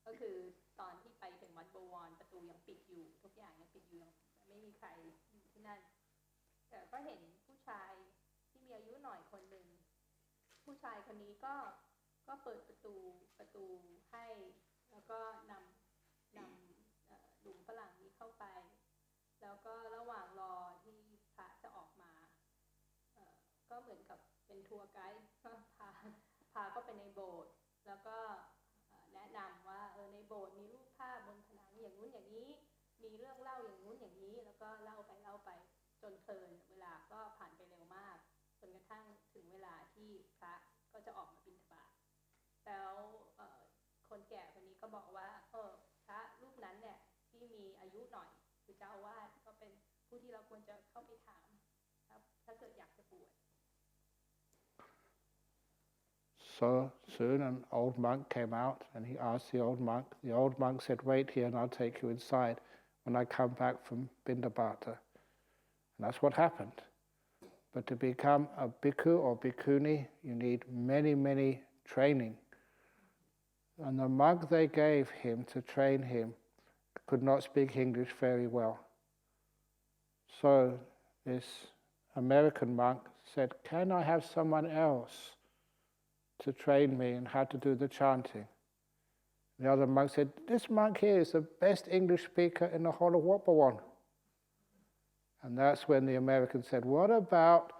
ก็คือตอนที่ไปถึงวัดบวรประตูยังปิดอยู่ทุกอย่างยังปิดอยู่ไม่มีใครอยู่ที่นั่นแต่ก็เห็นผู้ชายที่มีอายุหน่อยคนหนึ่งผู้ชายคนนี้ก็เปิดประตูให้แล้วก็นำหนุ่มฝรั่งนี้เข้าไปแล้วก็ระหว่างรอที่พระจะออกมาก็เหมือนกับเป็นทัวร์ไกด์ก็พาเข้าไปในโบสถ์แล้วก็แนะนำว่าในโบสถ์มีรูปภาพบนผนังอย่างนู้นอย่างนี้มีเรื่องเล่าอย่างนู้นอย่างนี้แล้วก็เล่าไปจนเพลินเวลาก็ผ่านไปเร็วมากจนกระทั่งถึงเวลาที่พระก็จะออกมาบิณฑบาตแล้วคนแก่คนนี้ก็บอกว่าพระรูปนั้นเนี่ยที่มีอายุหน่อยคือเจ้าอาวาสก็เป็นผู้ที่เราควรจะเข้าไปถามครับถ้าเกิดอยากจะบวช So soon an old monk came out and he asked the old monk. The old monk said, wait here and I'll take you inside when I come back from Bindabata. And that's what happened. But to become a bhikkhu or bhikkhuni, you need many, many training. And the monk they gave him to train him could not speak English very well. So this American monk said, can I have someone else to train me in how to do the chanting? The other monk said, this monk here is the best English speaker in the whole of Wat Bhawan. And that's when the American said, what about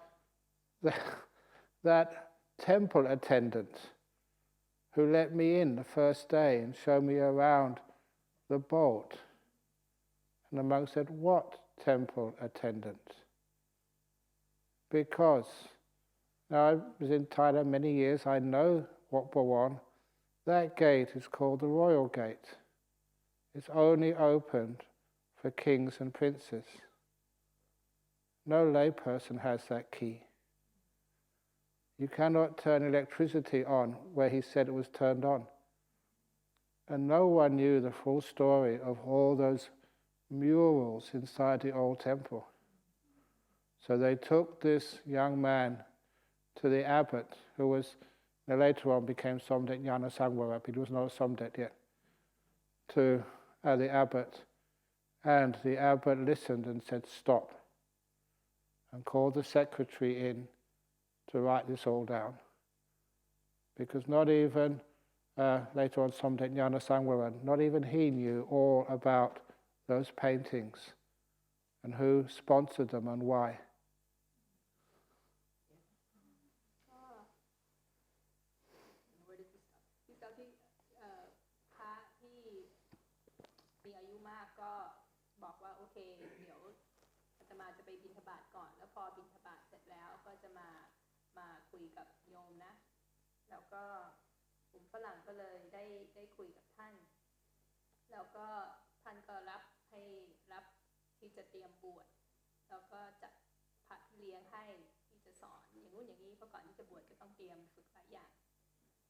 that temple attendant who let me in the first day and showed me around the boat? And the monk said, what temple attendant? Because now I was in Thailand many years, I know Wat Bhawan. That gate is called the Royal Gate. It's only opened for kings and princes. No lay person has that key. You cannot turn electricity on where he said it was turned on. And no one knew the full story of all those murals inside the old temple. So they took this young man to the abbot, who was later on became Somdet Jhana Sangwara, but he was not a Somdet yet, to the abbot. And the abbot listened and said, "Stop," and called the secretary in to write this all down. Because not even, later on, Somdet Jhana Sangwaran, not even he knew all about those paintings and who sponsored them and why. มีอายุมากก็บอกว่าโอเคเดี๋ยวอาตมาจะไปบิณฑบาตก่อนแล้วพอบิณฑบาตเสร็จแล้วก็จะมาคุยกับโยมนะแล้วก็กลุ่มฝรั่งก็เลยได้คุยกับท่านแล้วก็ท่านก็รับที่จะเตรียมบวชแล้วก็จัดพระเลี้ยงให้ที่จะสอนอย่างนู้นอย่างนี้เพราะก่อนที่จะบวชก็ต้องเตรียมฝึกหลายอย่าง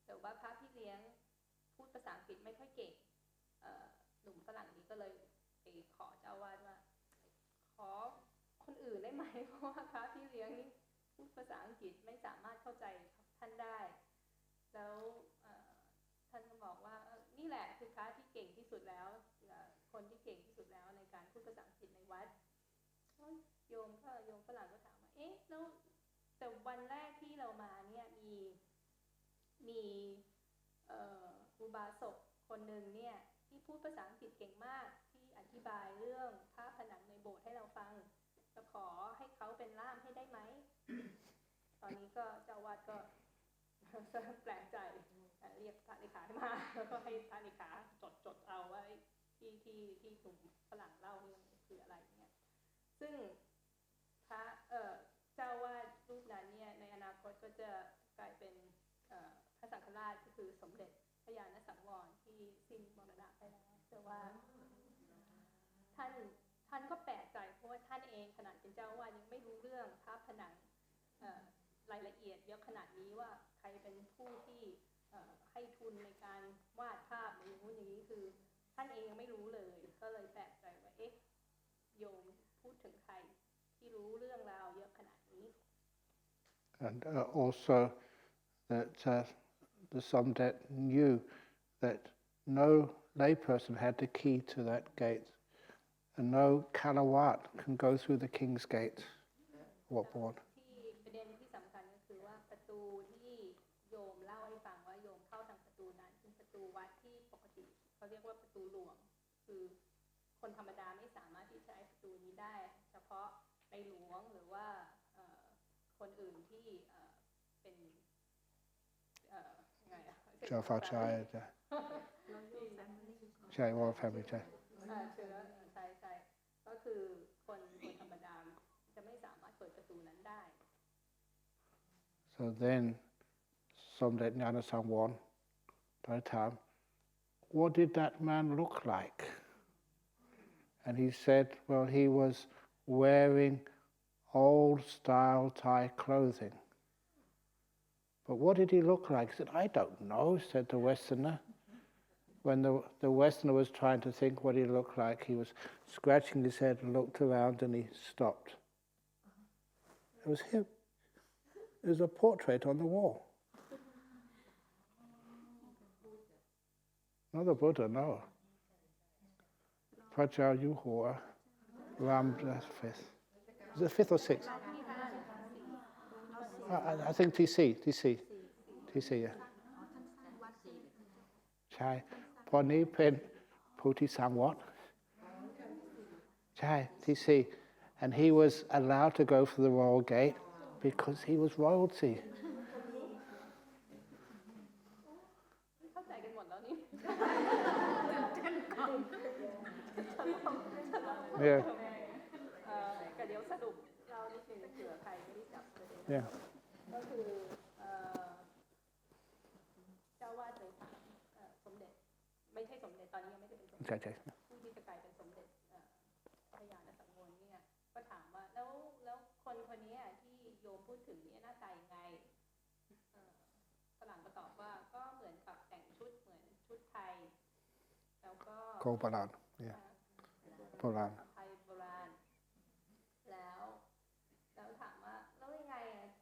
แต่ว่าพระพี่เลี้ยงพูดภาษาอังกฤษไม่ค่อยเก่งหนุ่มฝรั่งนี้ก็เลยไปขอเจ้าวาดว่าขอคนอื่นได้ไหมเพราะว่าพระพี่เลี้ยงนี่พูดภาษาอังกฤษไม่สามารถเข้าใจท่านได้แล้วท่านก็บอกว่านี่แหละคือพระที่เก่งที่สุดแล้วคนที่เก่งที่สุดแล้วในการพูดภาษาอังกฤษในวัดโยมฝรั่งก็ถามว่าเอ๊ะแล้วแต่วันแรกที่เรามาเนี่ยมีอุบาสกคนหนึ่งเนี่ยที่พูดภาษาอังกฤษเก่งมากที่อธิบายเรื่องภาพผนังในโบสถ์ให้เราฟังจะขอให้เขาเป็นล่ามให้ได้ไหม ตอนนี้ก็เจ้าวาดก็แปลกใจเรียกพระเลขาให้มาแล้วก็ให้พระเลขาจดเอาว่าที่กลุ่มฝรั่งเล่านี่คืออะไรเนี่ยซึ่งพระเจ้าวาดรูปนั้นเนี่ยในอนาคตก็จะกลายเป็นพระสังฆราชก็คือสมเด็จพระญาณสังวรที่สิ้นมรณะไปแล้วแต่ว่าท่านก็แปลกใจเพราะว่าท่านเองขนาดเป็นเจ้าวาดยังไม่รู้เรื่องภาพผนังรายละเอียดเยอะขนาดนี้ว่าใครเป็นผู้ที่ให้ทุนในการวาดภาพหรืออย่างนี้คือท่านเองยังไม่รู้เลยก็เลยแปลกใจว่าเอ๊ะโยมพูดถึงใครที่รู้เรื่องราวเยอะขนาดนี้ And also that the Somdet knew that no layperson had the key to that gate and no Kalawat can go through the king's gate. What born? ที่ประเด็นที่สำคัญก็คือว่าประตูที่โยมเล่าให้ฟังว่าโยมเข้าทางประตูนั้นเป็นประตูวัดที่ปกติเขาเรียกว่าประตูหลวงคือคนธรรมดาไม่สามารถที่จะใช้ประตูนี้ได้เฉพาะในหลวงหรือว่าคนอื่นที่เป็นไงอะเจ้าฟ้าชายใช่ใช่ว่าแฟมิลี่ใช่ใช่ก็คือคนธรรมดาจะไม่สามารถเปิดประตูนั้นได้ So then Somdet Jhana Sangwaranถาม What did that man look like? And he said, well, he was wearing old style Thai clothing. But what did he look like? He said, I don't know, said the Westerner. When the Westerner was trying to think what he looked like, he was scratching his head and looked around and he stopped. It was him. It was a portrait on the wall. Not the Buddha, no. Prajal Yuhua, Ram the fifth. Is it the fifth or sixth? I think TC, yeah. ใช่พอนี้เป็นผู้ที่สังวรใช่ TC and he was allowed to go through the royal gate because he was royalty. เข้าใจกันหมดแล้วนี่ Yeah. ก็เดี๋ยวสรุปเรานิดนึงเผื่อใครไม่ได้จับประเด็น Yeah. ก็คือเจ้าวาดเลยถามสมเด็จไม่ใช่สมเด็จตอนนี้ยังไม่ได้เป็นสมเด็จ ใช่ ผู้ที่จะกลายเป็นสมเด็จพระญาณสังวรเนี่ยก็ถามว่าแล้วคนนี้ที่โยมพูดถึงเนี่ยหน้าตายังไงฝรั่งก็ตอบว่าก็เหมือนกับแต่งชุดเหมือนชุดไทยแล้วก็ โบราณ yeah. โบราณ ไทยโบราณแล้วถามว่าแล้วยังไง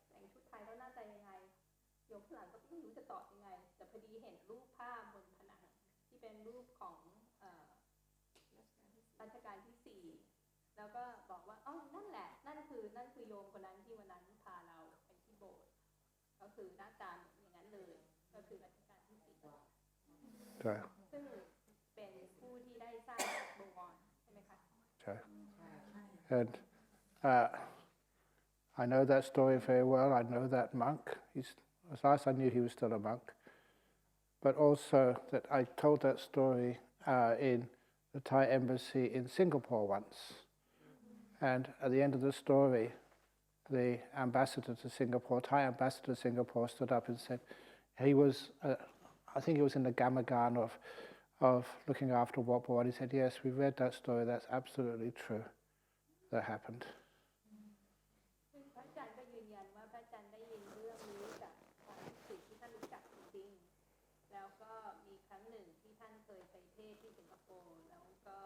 แต่งชุดไทยแล้วหน้าตายังไงโยมฝรั่งก็ไม่รู้จะตอบยังไงแต่พอดีเห็นรูปภาพบนผนังที่เป็นรูปของรัชกาลที่ แล้วก็บอกว่าอ๋อนั่นแหละนั่นคือโยมคนนั้นที่วันนั้นพาเราไปที่โบสถ์ก็คือหน้าตาอย่างนั้นเลยก็คือรัชกาลที่4ซึ่งเป็นผู้ที่ได้สร้างบวรใช่ไหมคะ And I know that story very well. I know that monk. As last I knew, he was still a monk. But also that I told that story in the Thai embassy in Singapore once. And at the end of the story, the ambassador to Singapore, Thai ambassador to Singapore, stood up and said he was, I think he was in the Gamagan of looking after Wat Bhawan. He said, yes, we read that story. That's absolutely true. That happened. พระอาจารย์ก็ยืนยันว่าพระอาจารย์ได้ยินเรื่องนี้จากสิ่งที่ท่านรู้จักจริงๆแล้วก็มีครั้งหนึ่งที่ท่านเคยไปเทศที่สิงคโปร์แล้วก็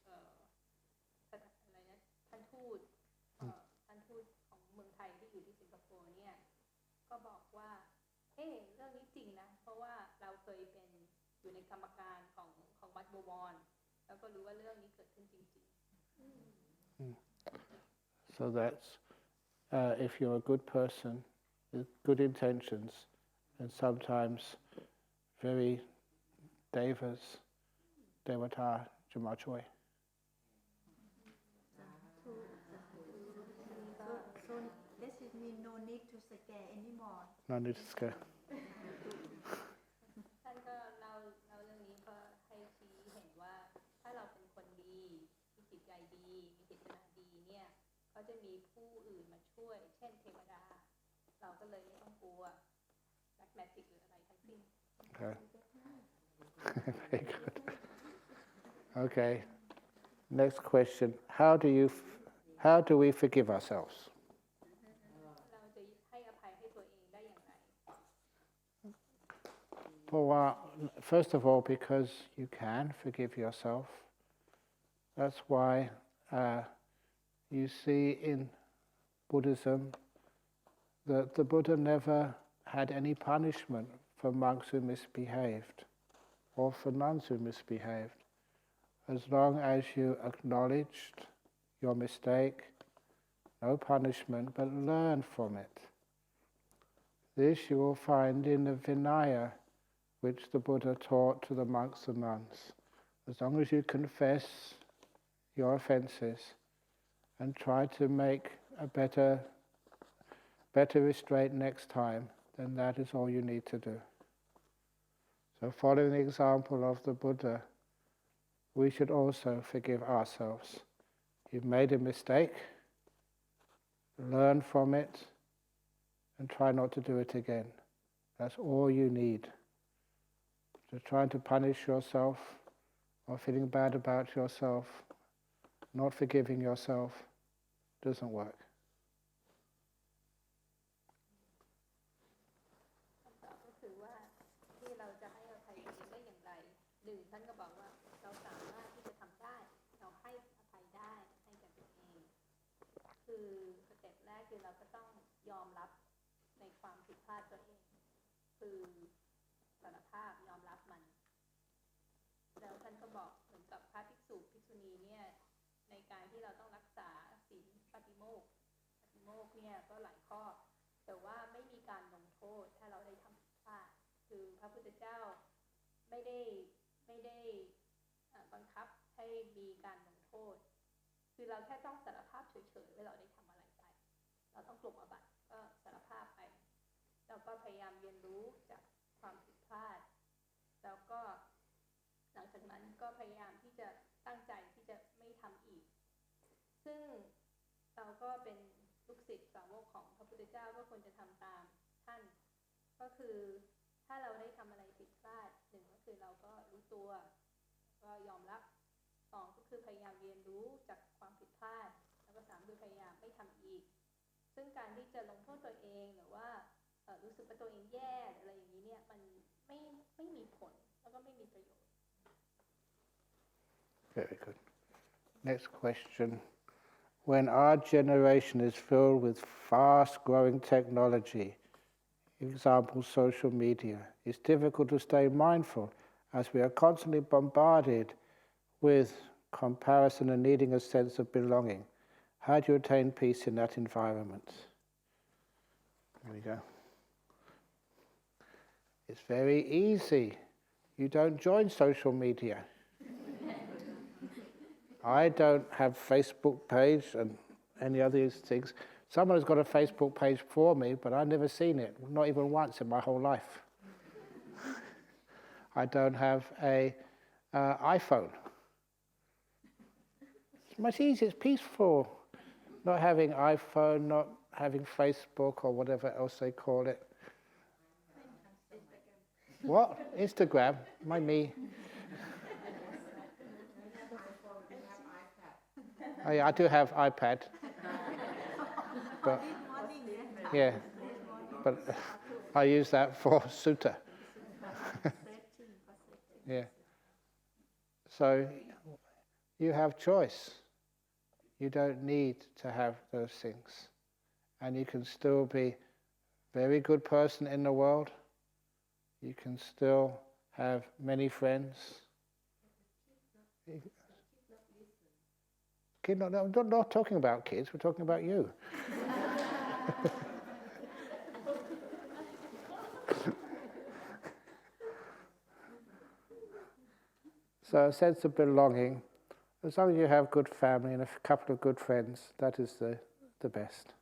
อะไรนะท่านทูตของเมืองไทยที่อยู่ที่สิงคโปร์เนี่ยก็บอกว่าเรื่องนี้จริงนะเพราะว่าเราเคยเป็นอยู่ในกรรมการของวัดบวรแล้วก็รู้ว่าเรื่องนี้เกิดขึ้นจริงๆSo that's if you're a good person with good intentions, and sometimes very devas, devata, jamachoy. So this is mean no need to scare anymore. No need to scare. ท่านก็เล่าเรื่องนี้ก็ให้ชี้เห็นว่าถ้าเราเป็นคนดีมีจิตใจดีมีเจตนาดีเนี่ยก็จะมีผู้อื่นมาช่วยเช่นเทวดาเราก็เลยไม่ต้องกลัวแบล็คแมจิกหรืออะไรทั้งสิ้น Okay. Very good. Okay. Next question. How do we forgive ourselves? เราจะให้อภัยให้ตัวเองได้อย่างไร First of all, because you can forgive yourself. That's why you see in Buddhism that the Buddha never had any punishment for monks who misbehaved or for nuns who misbehaved. As long as you acknowledged your mistake, no punishment, but learn from it. This you will find in the Vinaya, which the Buddha taught to the monks and nuns. As long as you confess your offences and try to make a better restraint next time, then that is all you need to do. So following the example of the Buddha, we should also forgive ourselves. You've made a mistake, learn from it, and try not to do it again. That's all you need. So trying to punish yourself or feeling bad about yourself, not forgiving yourself, doesn't work. คำตอบก็คือว่าที่เราจะให้อภัยตัวเองได้อย่างไรท่านก็บอกว่าเราสามารถที่จะทำได้เราให้อภัยได้ให้กับตัวเองคือสเต็ปแรกคือเราก็ต้องยอมรับในความผิดพลาดตัวเองคือสารภาพยอมรับมันแล้วท่านก็บอกเหมือนกับพระภิกษุภิกษุณีเนี่ยในการที่เราต้องรักษาศีลปฏิโมกข์เนี่ยก็หลายข้อแต่ว่าไม่มีการลงโทษถ้าเราได้ทำผิดพลาดคือพระพุทธเจ้าไม่ได้บังคับให้มีการลงโทษคือเราแค่ต้องสารภาพเฉยๆว่าเราได้ทำอะไรไปเราต้องปลงอาบัติก็สารภาพไปแล้วก็พยายามเรียนรู้จากความผิดพลาดแล้วก็หลังจากนั้นก็พยายามที่จะตั้งใจที่จะไม่ทำอีกซึ่งเราก็เป็นลูกศิษย์สาวกของพระพุทธเจ้าก็ควรจะทำตามท่านก็คือถ้าเราได้ทำอะไรผิดพลาดหนึ่งก็คือเราก็รู้ตัวก็ยอมรับสองก็คือพยายามเรียนรู้จากความผิดพลาดแล้วก็สามคือพยายามไม่ทำอีกซึ่งการที่จะลงโทษตัวเองหรือว่ารู้สึกว่าตัวเองแย่อะไรอย่างนี้เนี่ยมันไม่มีผลแล้วก็ไม่มีประโยชน์ Very good. Next question. When our generation is filled with fast-growing technology, example social media, it's difficult to stay mindful as we are constantly bombarded with comparison and needing a sense of belonging. How do you attain peace in that environment? There we go. It's very easy. You don't join social media. I don't have Facebook page and any other things. Someone has got a Facebook page for me, but I've never seen it, not even once in my whole life. I don't have a iPhone. It's much easier, it's peaceful. Not having iPhone, not having Facebook or whatever else they call it. What? Instagram? Me. Oh, yeah, I do have iPad. But, yeah, but I use that for Sutta. Yeah. So you have choice. You don't need to have those things. And you can still be a very good person in the world. You can still have many friends. I'm not talking about kids, we're talking about you. So a sense of belonging, as long as you have good family and a couple of good friends, that is the best.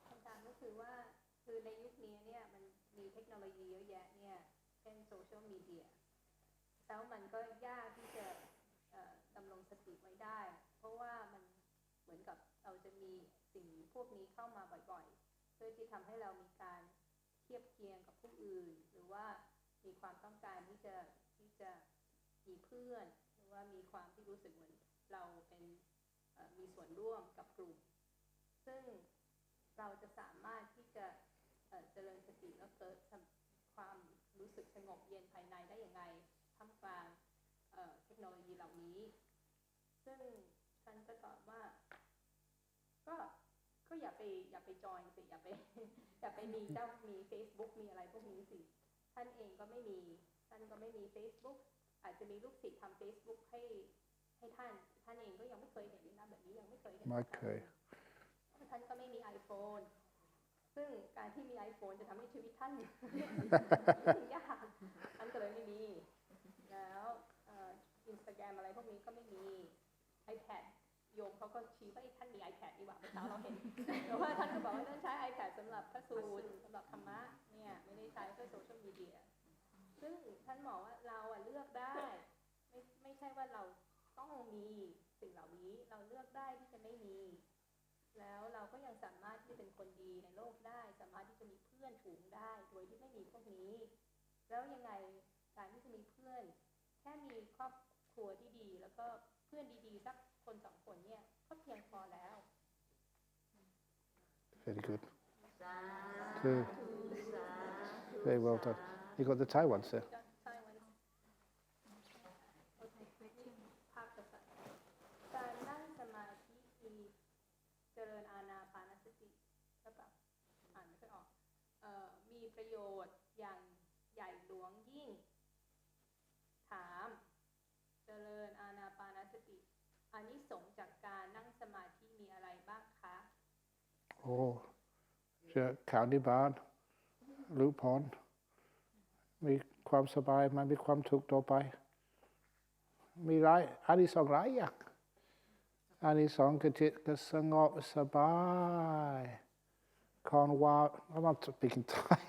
คำถามก็คือว่าคือในยุคนี้เนี่ยมันมีเทคโนโลยีเยอะแยะเนี่ยเช่นโซเชียลมีเดียแล้วมันก็ยากที่จะดำรงสติไว้ได้เพราะว่ามันเหมือนกับเราจะมีสิ่งพวกนี้เข้ามาบ่อยๆเพื่อที่ทำให้เรามีการเทียบเคียงกับผู้อื่นหรือว่ามีความต้องการที่จะมีเพื่อนหรือว่ามีความที่รู้สึกเหมือนเราเป็นมีส่วนร่วมกับกลุ่มซึ่งเราจะสามารถที่จะเจริญสติแล้วเกิดความรู้สึกสงบเย็นภายในได้อย่างไรท่ามกลางเทคโนโลยีเหล่านี้ซึ่งท่านก็ตอบว่าก็อย่าไปจอยสิอย่าไปมีมี Facebook มีอะไรพวกนี้สิท่านเองก็ไม่มี Facebook อาจจะมีลูกศิษย์ทำ Facebook ให้ท่านเองก็ยังไม่เคยเห็นนะแบบนี้ยังไม่เคยเห็นไม่เคยท่านก็ไม่มี iPhone ซึ่งการที่มี iPhone จะทำให้ชีวิตท่านยากท่านก็เลยไม่มีแล้วInstagram อะไรพวกนี้ก็ไม่มี iPad โยมเขาก็ชี้ว่าท่านมี iPad ดีกว่าเมื่อเช้าเราเห็นแต่ว่าท่านก็บอกว่าท่านใช้ iPad สำหรับพระสูตรสำหรับธรรมะเนี่ยไม่ได้ใช้เพื่อโซเชียลมีเดียซึ่งท่านบอกว่าเราเลือกได้ไม่ใช่ว่าเราต้องมีสิ่งเหล่านี้เราเลือกได้ที่จะไม่มีแล้วเราก็ยังสามารถที่จะเป็นคนดีในโลกได้สามารถที่จะมีเพื่อนฝูงได้โดยที่ไม่มีพวกนี้แล้วยังไงการที่จะมีเพื่อนแค่มีครอบครัวที่ดีแล้วก็เพื่อนดีๆสักคนสองคนเนี่ยก็เพียงพอแล้ว Very good. Good. Very well done. You got the Thai ones there. การนั่งสมาธิเจริญอานาปานสติหรือเปล่าอ่านไม่ค่อยออกมีประโยชน์อย่างใหญ่หลวงยิ่งถามเจริญอานาปานสติอานิสงส์จากการนั่งสมาธิมีอะไรบ้างคะโอ้จะข่าวนิบานรู้พรมีความสบายมันมีความทุกข์ต่อไปมีหลายอานิสงส์หลายอย่างอานิสงส์คือจิตก็สงบสบายคอนวาI'm not speaking Thai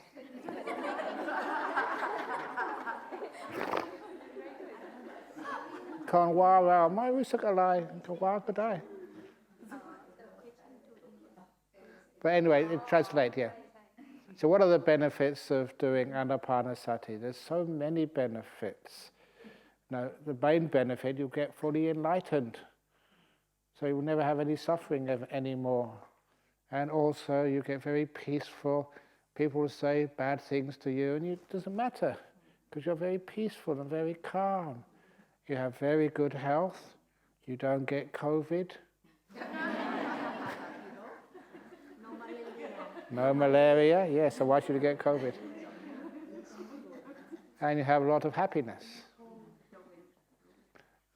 คอนวาเราไม่รู้สึกอะไรคอนวาก็ได้ But anyway, it translates here. So what are the benefits of doing anapanasati? There's so many benefits. Now, the main benefit, you get fully enlightened. So you will never have any suffering anymore. And also, you get very peaceful. People will say bad things to you, and it doesn't matter, because you're very peaceful and very calm. You have very good health. You don't get COVID. No malaria, yes, so why should you get COVID? And you have a lot of happiness.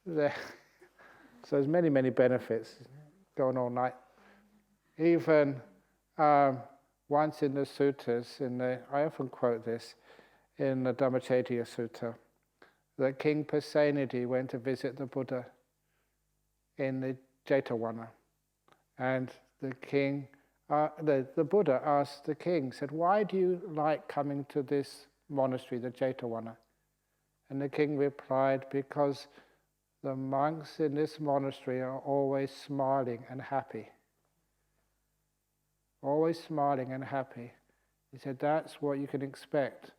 So there's many benefits. Going all night. Even once in the suttas, I often quote this in the Dhammacettiya Sutta, that King Pasenadi went to visit the Buddha in the Jetavana, and the king, the Buddha asked the king, said, "Why do you like coming to this monastery, the Jetavana?" And the king replied, "Because the monks in this monastery are always smiling and happy." Always smiling and happy. He said that's what you can expect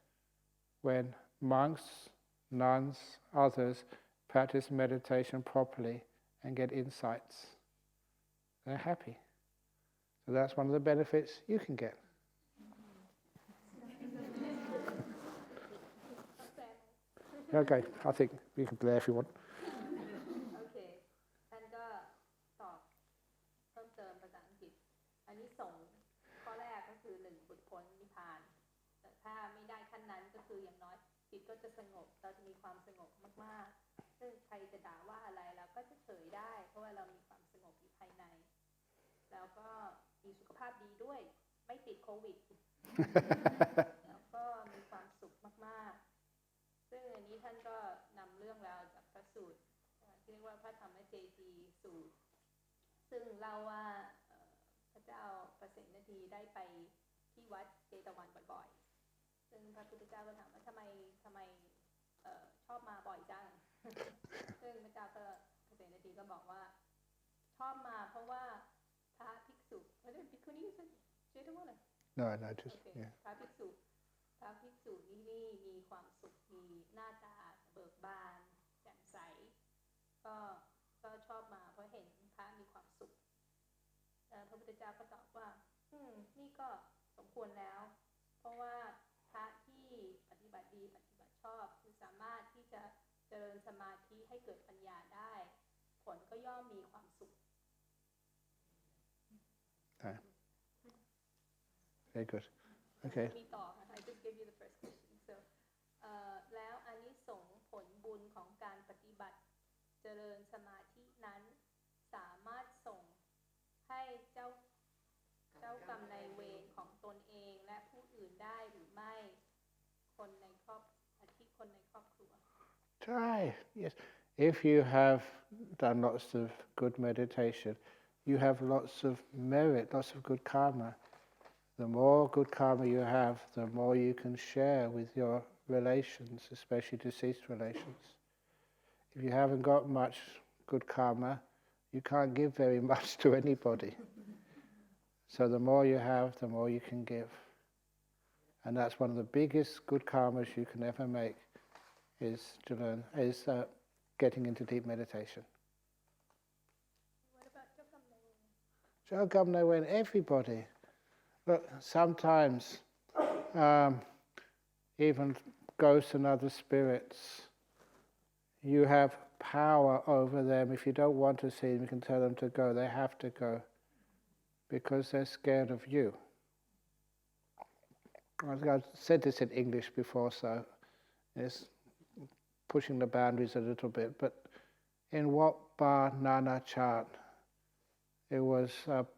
when monks, nuns, others practice meditation properly and get insights. They're happy. So that's one of the benefits you can get. Okay, I think you can play if you want. โอเคท่านก็ตอบเพิ่มเติมภาษาอังกฤษอันนี้ส่งข้อแรกก็คือ1หลุดพ้นนิพพานแต่ถ้าไม่ได้ขั้นนั้นก็คืออย่างน้อยจิตก็จะสงบเราจะมีความสงบมากๆซึ่งใครจะด่าว่าอะไรเราก็จะเฉยได้เพราะว่าเรามีความสงบอยู่ภายในแล้วก็มีสุขภาพดีด้วยไม่ติดโควิด แล้วก็มีความสุขมากๆซึ่งอันนี้ท่านก็นำเรื่องราวจากพระสูตรที่เรียกว่าพระธรรมเจดีย์สูตรซึ่งเล่าว่าพระเจ้าประเสนทีได้ไปที่วัดเจตวันบ่อยๆซึ่งพระพุทธเจ้าก็ถามว่าทำไมชอบมาบ่อยจัง ซึ่งพระเจ้าก็ประเสนทีก็บอกว่าชอบมาเพราะว่าพระภิกษุไม่ได้ภิกษุนี่เจตวัน No, just yeah. พระภิกษุนี่มีความสุขมีหน้าตาเบิกบานแจ่มใสก็ชอบมาเพราะเห็นพระมีความสุขพระพุทธเจ้าก็ตอบว่านี่ก็สมควรแล้วเพราะว่าพระที่ปฏิบัติดีปฏิบัติชอบคือสามารถที่จะเจริญสมาธิให้เกิดปัญญาได้ผลก็ย่อมมีความสุข Very good. Okay. มีต่อค่ะ I just gave you the first question so แล้วอานิสงส์ผลบุญของการปฏิบัติเจริญสมาธินั้นสามารถส่งให้เจ้ากรรมนายเวรของตนเองและผู้อื่นได้หรือไม่คนในครอบครัว Try. Yes. If you have done lots of good meditation, you have lots of merit, lots of good karma. The more good karma you have, the more you can share with your relations, especially deceased relations. If you haven't got much good karma, you can't give very much to anybody. So the more you have, the more you can give. And that's one of the biggest good karmas you can ever make, is to learn, getting into deep meditation. What about เจ้ากรรมนายเวร Jhana when everybody. But sometimes even ghosts and other spirits, you have power over them. If you don't want to see them, you can tell them to go. They have to go because they're scared of you. I've said this in English before, so it's pushing the boundaries a little bit. But in Wat Ba Nana Chat, it was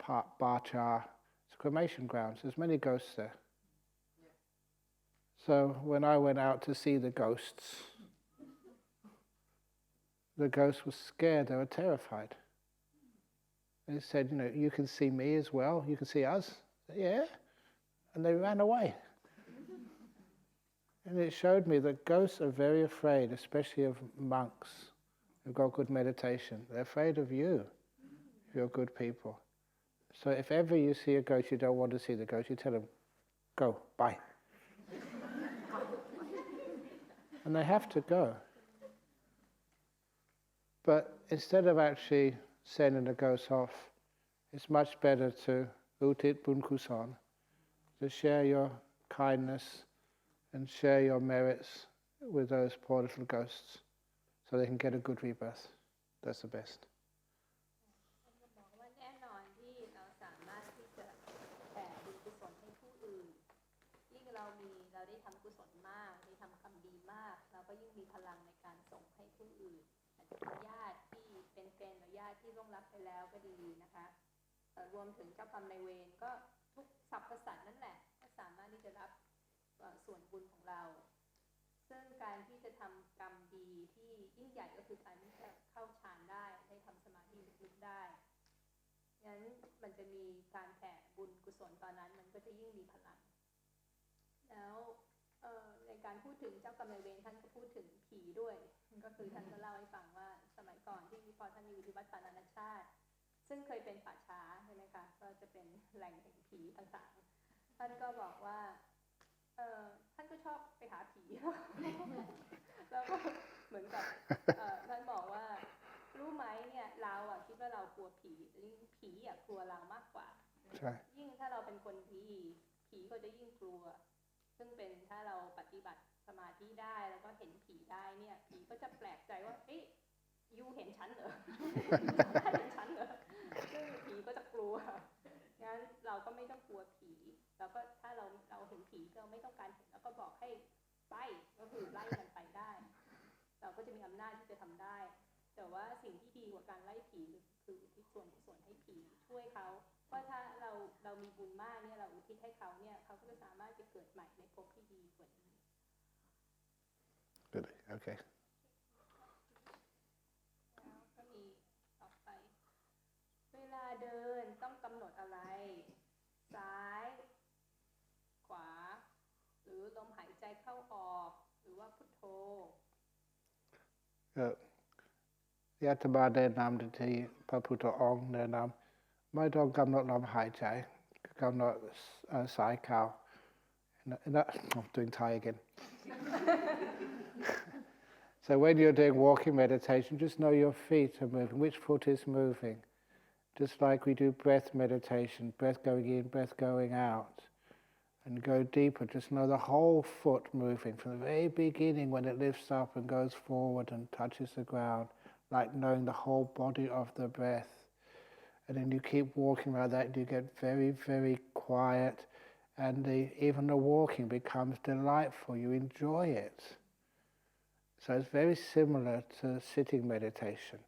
Ba Cha. Cremation grounds. There's many ghosts there. So when I went out to see the ghosts were scared. They were terrified. They said, you can see me as well. You can see us. I said, yeah. And they ran away. And it showed me that ghosts are very afraid, especially of monks who've got good meditation. They're afraid of you, if you're good people. So if ever you see a ghost, you don't want to see the ghost, you tell them, go, bye. And they have to go. But instead of actually sending the ghost off, it's much better to utit bunkusan, to share your kindness and share your merits with those poor little ghosts so they can get a good rebirth. That's the best. บอกว่าแน่นอนที่เราสามารถที่จะแผ่บุญกุศลให้ผู้อื่นยิ่งเราได้ทำกุศลมากได้ทำกรรมดีมากเราก็ยิ่งมีพลังในการส่งให้ผู้อื่นอาจจะเป็นญา แล้วก็ดีนะคะรวมถึงเจ้ากรรมนายเวรก็ทุกสรรพสัตว์นั่นแหละก็สามารถที่จะรับส่วนบุญของเราซึ่งการที่จะทำกรรมดีที่ยิ่งใหญ่ก็คือการที่จะเข้าฌานได้ทำสมาธิลึกๆได้งั้นมันจะมีการแผ่บุญกุศลตอนนั้นมันก็จะยิ่งมีพลังแล้วในการพูดถึงเจ้ากรรมนายเวรท่านก็พูดถึงผีด้วยก็คือท่านก็เล่าให้ฟังว่าสมัยก่อนที่พอท่านอยู่ที่วัดปานานาชาติซึ่งเคยเป็นป่าช้าใช่ไหมคะก็จะเป็นแหล่งแห่งผีต่างๆท่านก็บอกว่าท่านก็ชอบไปหาผี แล้วก็เหมือนกับท่านบอกว่ารู้ไหมเนี่ยเราคิดว่าเรากลัวผีแต่ยิ่งผีกลัวเรามากกว่ายิ่งถ้าเราเป็นคนดีผีก็จะยิ่งกลัวซึ่งเป็นถ้าเราปฏิบัติสมาธิได้แล้วก็เห็นผีได้เนี่ยผีก็จะแปลกใจว่าเอ๊ะยูเห็นฉันเหรอ ได้เห็นฉันเหรอซึ่งผีก็จะกลัวงั้นเราก็ไม่ต้องกลัวผีแล้วก็ถ้าเราเห็นผีเราไม่ต้องการเห็นแล้วก็บอกให้ไปก็คือไล่มันไปได้เราก็จะมีอำนาจที่จะทำได้แต่ว่าสิ่งที่ดีกว่าการไล่ผีคืออุทิศส่วนกุศลให้ผีช่วยเขาเพราะถ้าเรามีบุญมากเนี่ยเราอุทิศให้เขาเนี่ยเขาก็จะสามารถจะเกิดใหม่ในภพที่ดีกว่านี้ Good. Okay. แล้วก็มีต่อไปเวลาเดินต้องกำหนดอะไรซ้ายขวาหรือลมหายใจเข้าออกหรือว่าพุทโธที่อาตมาแนะนำที่พระพุทธองค์แนะนำไม่ต้องกำหนดลมหายใจกำหนดสายขาว I'm doing Thai again. So when you're doing walking meditation, just know your feet are moving, which foot is moving. Just like we do breath meditation, breath going in, breath going out. And go deeper, just know the whole foot moving from the very beginning when it lifts up and goes forward and touches the ground, like knowing the whole body of the breath. And then you keep walking like that, you get very, very quiet, and even the walking becomes delightful, you enjoy it. So it's very similar to sitting meditation.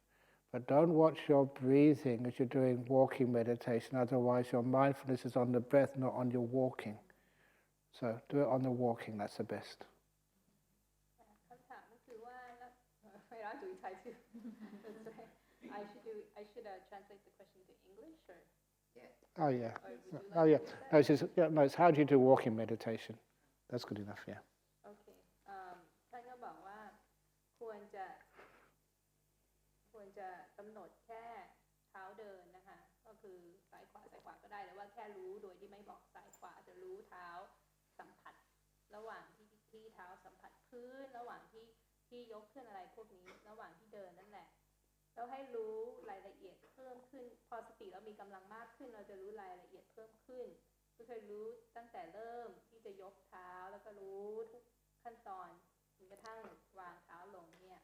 But don't watch your breathing as you're doing walking meditation, otherwise your mindfulness is on the breath, not on your walking. So do it on the walking, that's the best. คำถามก็คือว่าdo we try to I should translate the question to English or Oh yeah. Oh yeah. No, it's how do you do walking meditation? That's good enough, yeah. Okay. ท่านก็บอกว่าควรจะกำหนดแค่เท้าเดินนะคะก็คือซ้ายขวาก็ได้หรือว่าแค่รู้โดยที่ไม่บอกซ้ายขวาจะรู้เท้าสัมผัสระหว่างที่เท้าสัมผัสพื้นระหว่างที่ยกขึ้นอะไรพวกนี้ระหว่างที่เดินนั่นแหละเราให้รู้รายละเอียดเพิ่มขึ้นพอสติเรามีกำลังมากขึ้นเราจะรู้รายละเอียดเพิ่มขึ้นก็คือรู้ตั้งแต่เริ่มที่จะยกเท้าแล้วก็รู้ทุกขั้นตอนจนกระทั่งวางเท้าลงเนี่ย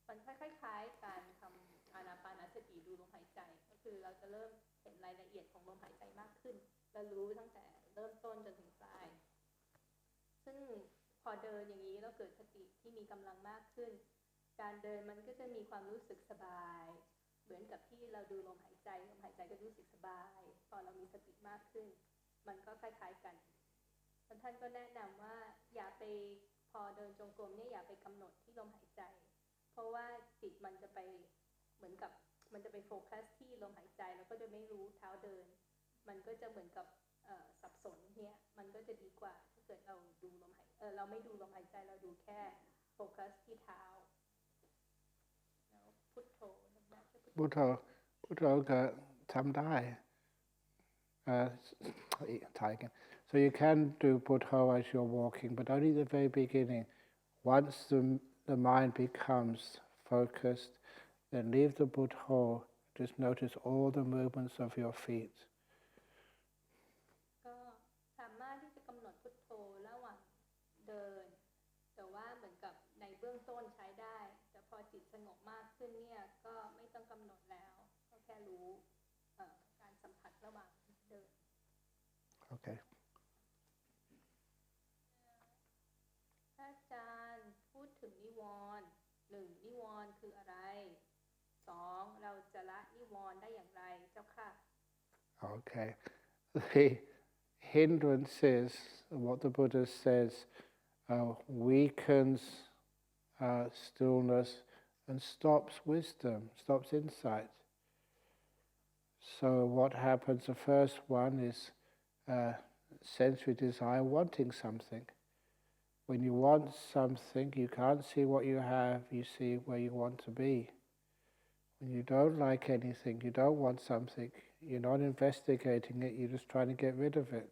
มันคล้ายๆการทำอานาปานสติดูลมหายใจก็คือเราจะเริ่มเห็นรายละเอียดของลมหายใจมากขึ้นและรู้ตั้งแต่เริ่มต้นจนถึงปลายซึ่งพอเดินอย่างนี้เราเกิดสติที่มีกำลังมากขึ้นการเดินมันก็จะมีความรู้สึกสบายเหมือนกับที่เราดูลมหายใจก็รู้สึกสบายพอเรามีสติมากขึ้นมันก็คล้ายๆกันท่านก็แนะนำว่าอย่าไปพอเดินจงกรมเนี่ยอย่าไปกำหนดที่ลมหายใจเพราะว่าจิตมันจะไปเหมือนกับมันจะไปโฟกัสที่ลมหายใจแล้วก็จะไม่รู้เท้าเดินมันก็จะเหมือนกับสับสนเนี่ยมันก็จะดีกว่าถ้าเกิดเราดูลมหายเราไม่ดูลมหายใจเราดูแค่โฟกัสที่เท้าแล้วพุทโธพุทโธก็ทำได้Thai again. So you can do Buddha as you're walking, but only at the very beginning. Once the mind becomes focused, then leave the Buddha. Just notice all the movements of your feet. ก็สามารถที่จะกำหนดพุทโธระหว่างเดินแต่ว่าเหมือนกับในเบื้องต้นใช้ได้แต่พอจิตสงบมากขึ้นเนี่ยก็ไม่ต้องกำหนดแล้วก็แค่รู้การสัมผัสระหว่างเดิน Okay. อาจารย์พูดถึงนิวรณ์1นิวรณ์คืออะไร2เราจะละนิ วรณ์ได้อย่างไรเจ้าค่ะ Okay. The hindrances, what the Buddha says, weakens stillness and stops wisdom, stops insight. So what happens, the first one is sensory desire, wanting something. When you want something, you can't see what you have, you see where you want to be. When you don't like anything, you don't want something, you're not investigating it, you're just trying to get rid of it.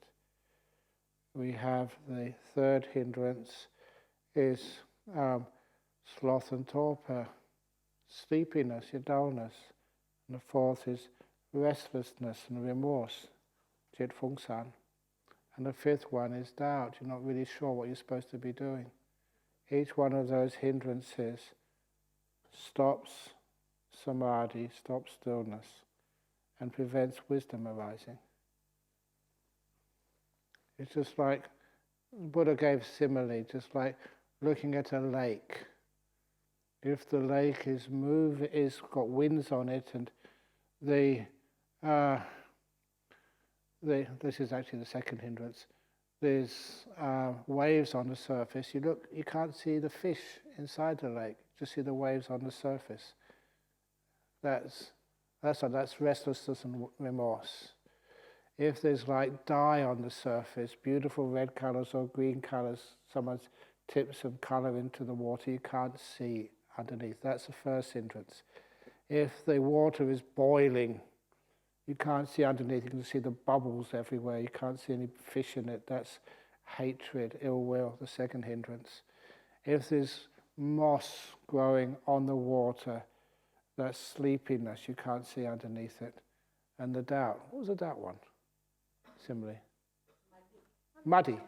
We have the third hindrance is sloth and torpor, sleepiness, dullness. And the fourth is restlessness and remorse, jit phung san. And the fifth one is doubt, you're not really sure what you're supposed to be doing. Each one of those hindrances stops samadhi, stops stillness, and prevents wisdom arising. It's just like, Buddha gave simile, just like looking at a lake. If the lake is got winds on it, and this is actually the second hindrance, there's waves on the surface, you can't see the fish inside the lake, just see the waves on the surface. That's restlessness and remorse. If there's like dye on the surface, beautiful red colors or green colors, someone's tipped some color into the water, you can't see underneath. That's the first hindrance. If the water is boiling, you can't see underneath, you can see the bubbles everywhere, you can't see any fish in it. That's hatred, ill will, the second hindrance. If there's moss growing on the water, that's sleepiness, you can't see underneath it. And the doubt, what was the doubt one? Similarly. Muddy.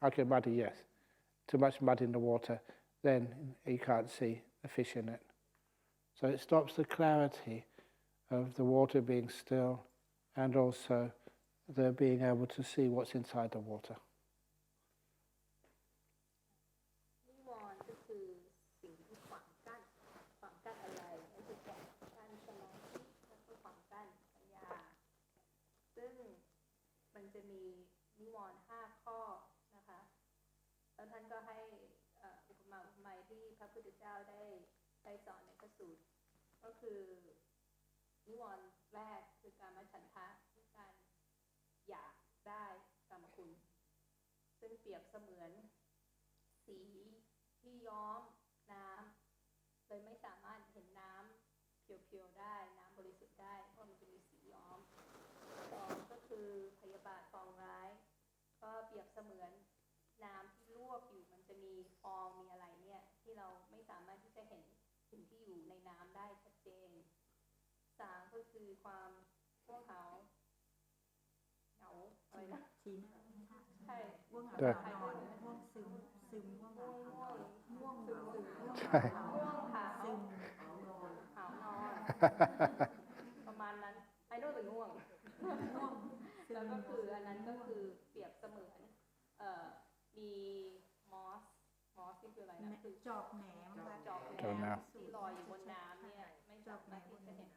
Okay, muddy, yes. Too much mud in the water, then you can't see a fish in it. So it stops the clarity of the water being still and also the being able to see what's inside the water. นิวรณ์ก็คือสิ่งที่ขวางกั้นอะไรก็คือขวางกั้นสมาธิแล้วก็ขวางกั้นปัญญาซึ่งมันจะมีนิวรณ์5ข้อนะคะแล้วท่านก็ให้อุปมาอุปไมยที่พระพุทธเจ้าได้สอนในพระสูตรก็คือนิวรณ์แรกคือการมฉันทะคือการอยากได้กามคุณซึ่งเปรียบเสมือนสีที่ย้อมน้ำเลยไม่สามารถเห็นน้ำเพียวๆได้น้ำบริสุทธิ์ได้เพราะมันจะมีสีย้อมสองก็คือพยาบาทปองร้ายก็เปรียบเสมือนน้ำที่ลวกอยู่มันจะมีฟองมีอะไรเนี่ยที่เราไม่สามารถที่จะเห็นสิ่งที่อยู่ในน้ำได้ชัดเจนสามก็คือความง่วงเหงาอะไรนะใช่ง่วงเหงาง่วงซึมง่วงหาวนอนประมาณนั้นไอ้โน่นเป็นง่วงแล้วก็คืออันนั้นก็คือเปรียบเสมือนมีมอสนี่คืออะไรนะคือจอกแหนมที่ลอยอยู่บนน้ำเนี่ยไม่สามารถที่จะเห็น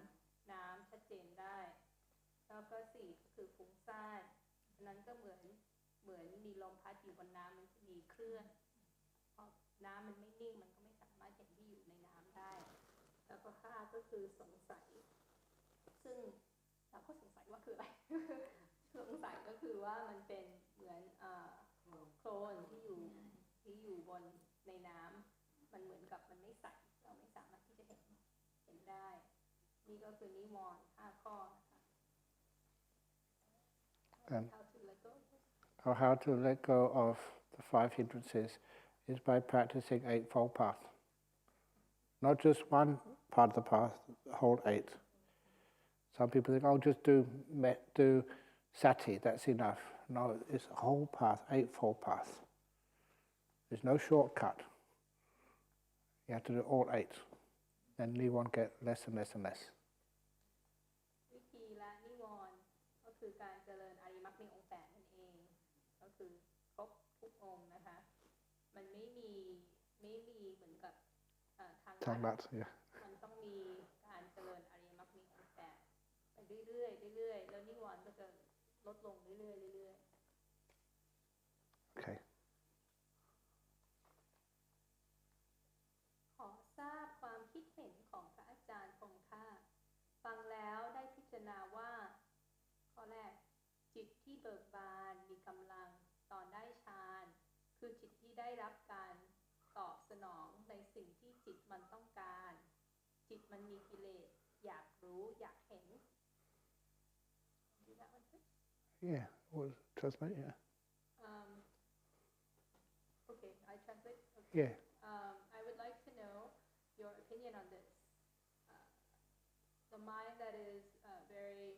น้ำชัดเจนได้แล้วก็สี่ก็คือฟุ้งซ่านอันนั้นก็เหมือนมีลมพัดอยู่บนน้ำมันจะมีคลื่นพอน้ำมันไม่นิ่งมันก็ไม่สามารถเห็นที่อยู่ในน้ำได้แล้วก็ห้าก็คือสงสัยซึ่งเราก็สงสัยว่าคืออะไร สงสัยก็คือว่ามันเป็นเหมือนโคลนที่อยู่บนในน้ำมันเหมือนกับมันไม่ใสเราไม่สามารถที่จะเห็นได้นี่ก็คือนิวรณ์5ข้อนะคะHow to let go of the 5 hindrances is by practicing 8-fold path. Not just one part of the path, the whole 8. Some people think, just do sati, that's enough. No, it's a whole path, 8-fold path. There's no shortcut. You have to do all 8. Then you won't get less and less and less. วิธีละนิวรณ์ก็คือการเจริญอริยมรรคมีองค์8นั่นเองก็คือครบทุกองค์นะคะมันไม่มีเหมือนกับทางลัดมันต้องมีการเจริญอริยมรรคมีองค์8 เรื่อยๆเรื่อยๆแล้วนิวรณ์ก็จะลดลงเรื่อยๆเรื่อยๆ Okay. ขอทราบความคิดเห็นของพระอาจารย์ทรงค่ะฟังแล้วได้พิจารณาว่าข้อแรกจิตที่เบิกบานมีกำลังตอนได้ฌานคือจิตที่ได้รับการตอบสนองในสิ่งที่จิตมันต้องการจิตมันมีกิเลสอยากรู้อยากเห็น Do that one first? Yeah. Well, translate. Yeah. Okay, I translate. Okay. Yeah. I would like to know your opinion on this. The mind that is very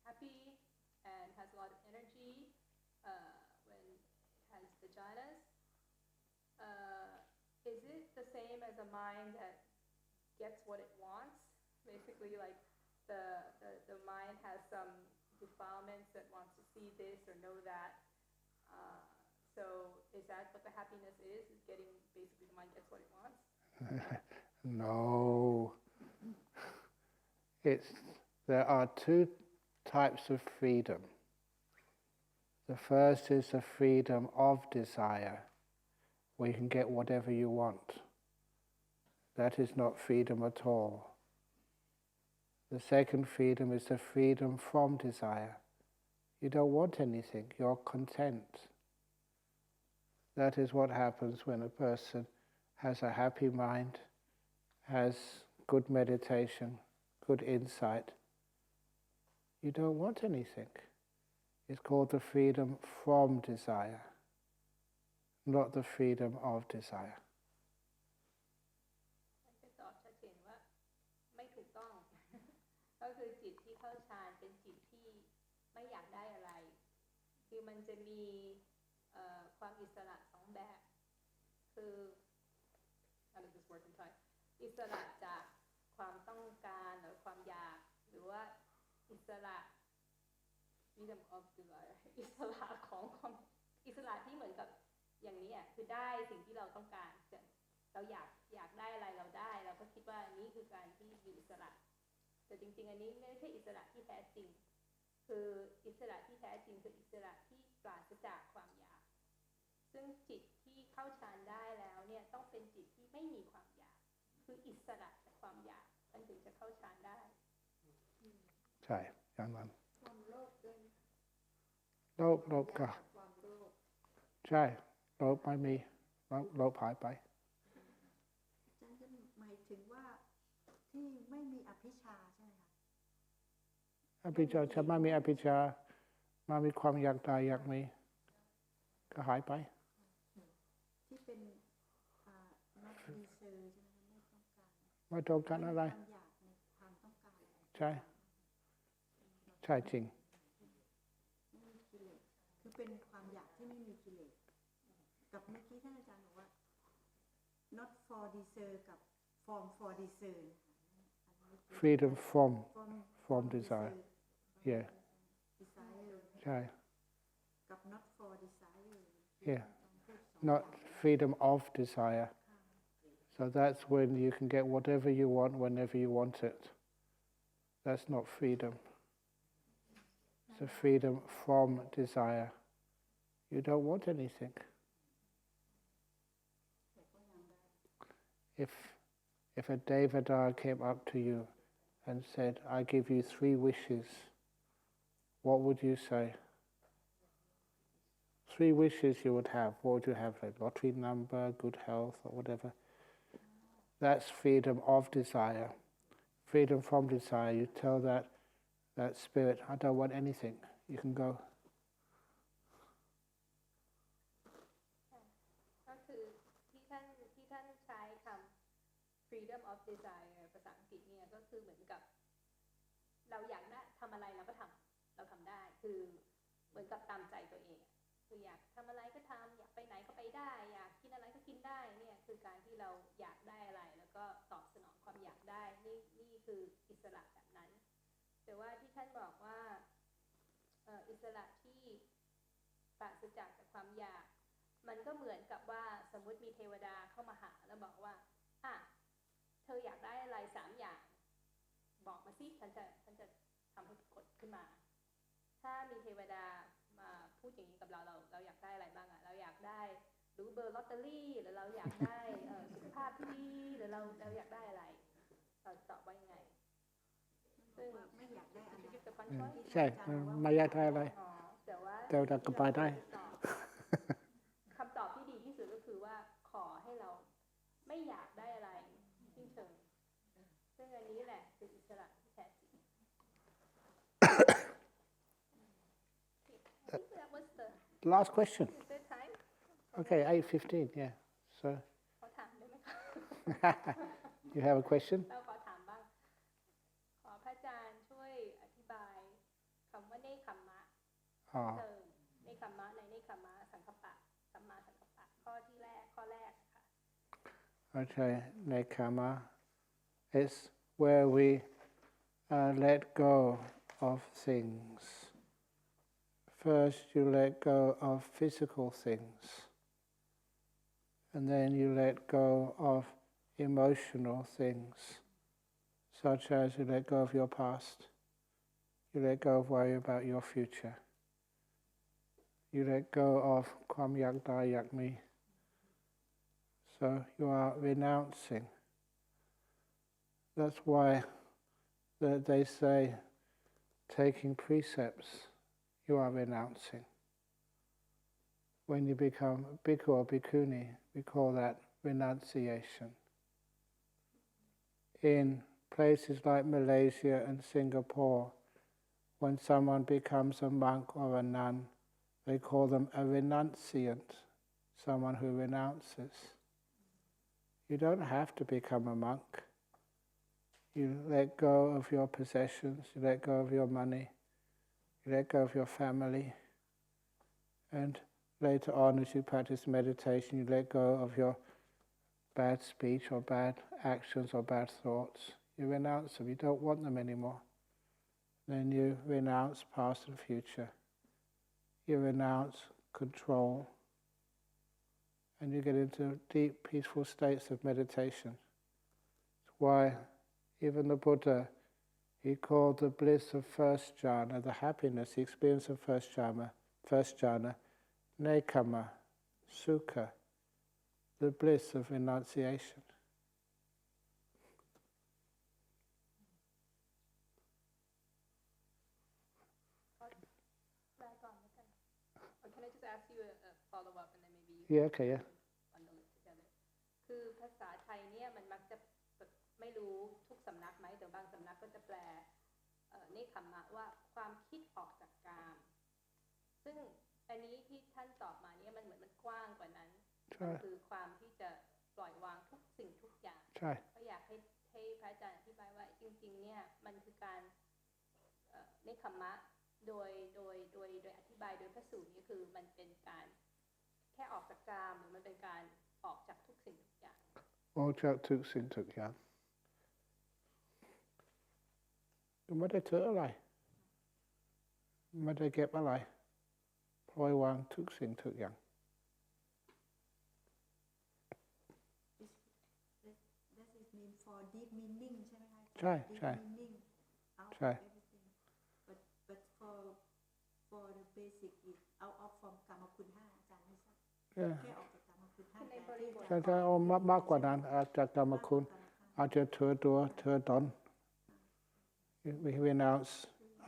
happy and has a lot of energy when it has the jhanas, is it the same as a mind that gets what it wants? Basically, like the mind has some defilements that wants to see this or know that. So is that what the happiness is getting, basically the mind gets what it wants? No. There are two types of freedom. The first is the freedom of desire, where you can get whatever you want. That is not freedom at all. The second freedom is the freedom from desire. You don't want anything, you're content. That is what happens when a person has a happy mind, has good meditation, good insight. You don't want anything. It's called the freedom from desire, not the freedom of desire. จะตอบชัดเจนว่าไม่ถูกต้อง ก็คือจิตที่เข้าฌานเป็นจิตที่ไม่อยากได้อะไรคือมันจะมีความอิสระสองแบบคือ how does this work in Thai อิสระจากความต้องการหรือความอยากหรือว่าอิสระfreedom of desire อิสระของความอิสระที่เหมือนกับอย่างนี้คือได้สิ่งที่เราต้องการเราอยากได้อะไรเราได้เราก็คิดว่านี้คือการที่มีอิสระแต่จริงๆอันนี้ไม่ใช่อิสระที่แท้จริงคืออิสระที่แท้จริงคืออิสระที่ปราศจากความอยากซึ่งจิตที่เข้าฌานได้แล้วเนี่ยต้องเป็นจิตที่ไม่มีความอยากคืออิสระจากความอยากมันถึงจะเข้าฌานได้ใช่อย่างนั้น ความโลภด้วย โลภก็ ความโลภ ใช่โลภไม่มีโลภหายไป อาจารย์จะหมายถึงว่าที่ไม่มีอภิชฌาใช่ไหมคะ อภิชฌาถ้าไม่มีอภิชฌามามีความอยากได้อยากมีก็หายไป ที่เป็นnot desire ใช่ไหมคะไม่ต้องการ ไม่ต้องการอะไร ความอยากในความต้องการ ใช่ใช่จริง ไม่มีกิเลสคือเป็นความอยากที่ไม่มีกิเลสกับเมื่อกี้ท่านอาจารย์บอกว่า not for desire กับ for desire นะคะ freedom from desire yeah desire ใช่ กับ not for desire yeah not freedom of desire so that's when you can get whatever you want whenever you want it that's not freedom it's a freedom from desire you don't want anything if a devata came up to you and said, I give you 3 wishes, what would you say? 3 wishes you would have. What would you have? Like lottery number, good health, or whatever. That's freedom of desire. Freedom from desire. You tell that spirit, I don't want anything. You can go. ก็คือที่ท่านใช้คำ freedom of desire ภาษาอังกฤษเนี่ยก็คือเหมือนกับเราอยากได้ทำอะไรเราก็ทำเราทำได้คือเหมือนกับตามใจตัวเองคืออยากทำอะไรก็ทำอยากไปไหนก็ไปได้อยากกินอะไรก็กินได้เนี่ยคือการที่เราอยากได้อะไรแล้วก็ตอบสนองความอยากได้นี่คืออิสระแบบนั้นแต่ว่าที่ท่านบอกว่าอิสระที่ปราศจากความอยากมันก็เหมือนกับว่าสมมุติมีเทวดาเข้ามาหาแล้วบอกว่าเธออยากได้อะไร3 อย่างบอกมาสิฉันจะท ทำให้ปรากฏขึ้นมาถ้ามีเทวดามาพูดอย่างนี้กับเราอยากได้อะไรบ้างอะเราอยากได้รู้เบอร์ลอตเตอรี่หรือเราอยากได้สุขภาพที่ดีหรือเราอยากได้อะไรเราตอบว่ายังไงซึ่งไม่อยากได้อะไร ใช่ไม่อยากได้อะไรแต่ว่าแต่ก็ไปได้ คำตอบที่ดีที่สุดก็คือว่าขอให้เราไม่อยากได้อะไรสิ้นเชิงซึ่งอันนี้แหละคืออิสระที่แท้จริง I think that was the Last question. is there time? Okay, 8:15. Yeah. So ขอถามได้ไหมคะ you have a question? เราขอถามบ้างขอพระอาจารย์ช่วยอธิบายคำว่าเนคขมมะเติมเนคขมมะในเนคขมมะสังคปะสัมมาสังคปะข้อแรกค่ะ Okay, nekama is where we let go of things. First, you let go of physical things, and then you let go of emotional things, such as you let go of your past, you let go of worry about your future, you let go of kwam yak da yak mi. So you are renouncing. That's why they say taking precepts, you are renouncing. When you become a bhikkhu or bhikkhuni, we call that renunciation. In places like Malaysia and Singapore, when someone becomes a monk or a nun, they call them a renunciant, someone who renounces. You don't have to become a monk. You let go of your possessions, you let go of your money, you let go of your family, and later on as you practice meditation, you let go of your bad speech or bad actions or bad thoughts. You renounce them, you don't want them anymore. Then you renounce past and future. You renounce control. And you get into deep, peaceful states of meditation. That's why even the Buddha, he called the bliss of first jhana, the happiness, the experience of first jhana, nekama, sukha, the bliss of renunciation. ได้ก่อนแล้วกัน Can I just ask you a follow up and then maybe you Yeah, okay, yeah. bundle it together คือภาษาไทยเนี่ยมันมักจะไม่รู้ทุกสำนักไหมแต่บางสำนักก็จะแปลเนคขมมะว่าความคิดออกจากกามซึ่งอันนี้ที่ท่านตอบมาเนี่ยมันเหมือนมันกว้างกว่านั้นมันคือความที่จะปล่อยวางทุกสิ่งทุกอย่างก็อยากให้พระอาจารย์อธิบายว่าจริงๆเนี่ยมันคือการเนคขมมะโดยอธิบายโดยพระสูตรนี้คือมันเป็นการแค่ออกจากกามหรือมันเป็นการออกจากทุกสิ่งทุกอย่างออกจากทุกสิ่งทุกอย่างไม่ได้ถืออะไรไม่ได้เก็บอะไรปล่อยวางทุกสิ่งทุกอย่าง Does it mean for deep meaning ใช่ไหมคะ ใช่ใช่ Deep meaning out ใช่ of everything but for the basic is out of from กรรมคุณ5อาจารย์ไม่ทราบแค่ออกจากกรรมคุณ5แต่ที่จะ ใช่เอามากกว่านั้นอาจจะกรรมคุณอาจจะถือตัวถือตน We renounce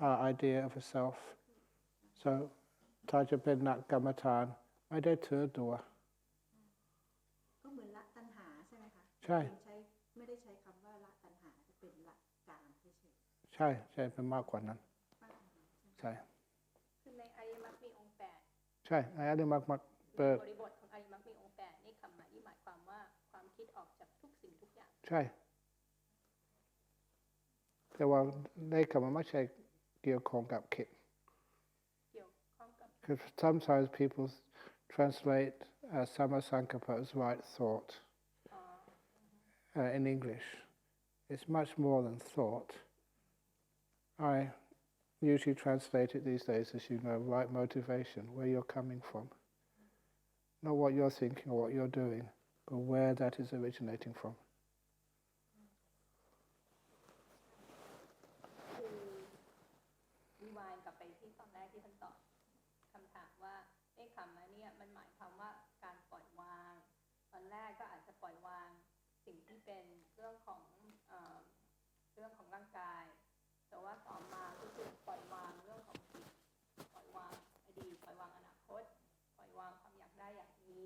our idea of a self. So ถ้าจะเป็นนักกรรมฐานไม่ได้ถือตัวก็เหมือนละตัณหาใช่ไหมคะใช่ไม่ได้ใช้คำว่าละตัณหาจะเป็นละกามเฉยใช่เป็นมากกว่านั้นใช่คือในอริยมรรคมีองค์8ใช่ในอริยมรรคเปิดบริบทของอริยมรรคมีองค์8นี่คำหมายที่หมายความว่าความคิดออกจากทุกสิ่งทุกอย่างใช่แต่ว่าในคำว่าไม่ใช่เกี่ยวข้องกับคิด Because sometimes people translate Samasankappa as right thought in English. It's much more than thought. I usually translate it these days, as you know, right motivation, where you're coming from. Not what you're thinking or what you're doing, but where that is originating from. คือ ตอนแรกที่ท่านตอบคำถามว่าเนคขมมะเนี่ยมันหมายความว่าการปล่อยวางตอนแรกก็อาจจะปล่อยวางสิ่งที่เป็นเรื่องของร่างกายแต่ว่าต่อมาก็คือปล่อยวางเรื่องของจิตปล่อยวางอดีตปล่อยวางอนาคตปล่อยวางความอยากได้อยากมี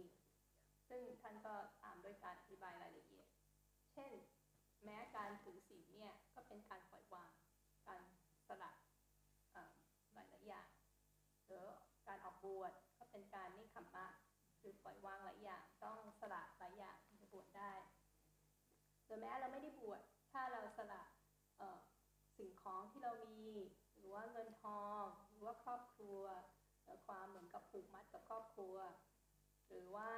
ซึ่งท่านก็ตามด้วยการอธิบายรายละเอียดเช่นแม้การถือศีลเนี่ยก็เป็นการปล่อยวางการสละหลายอย่างหรือการออกบวชก็เป็นการเนคขมมะคือปล่อยวางหลายอย่างต้องสละหลายอย่างถึงจะบวชได้หรือแม้เราไม่ได้บวชถ้าเราสละสิ่งของที่เรามีหรือว่าเงินทองหรือว่าครอบครัวความเหมือนกับผูกมัดกับครอบครัวหรือว่า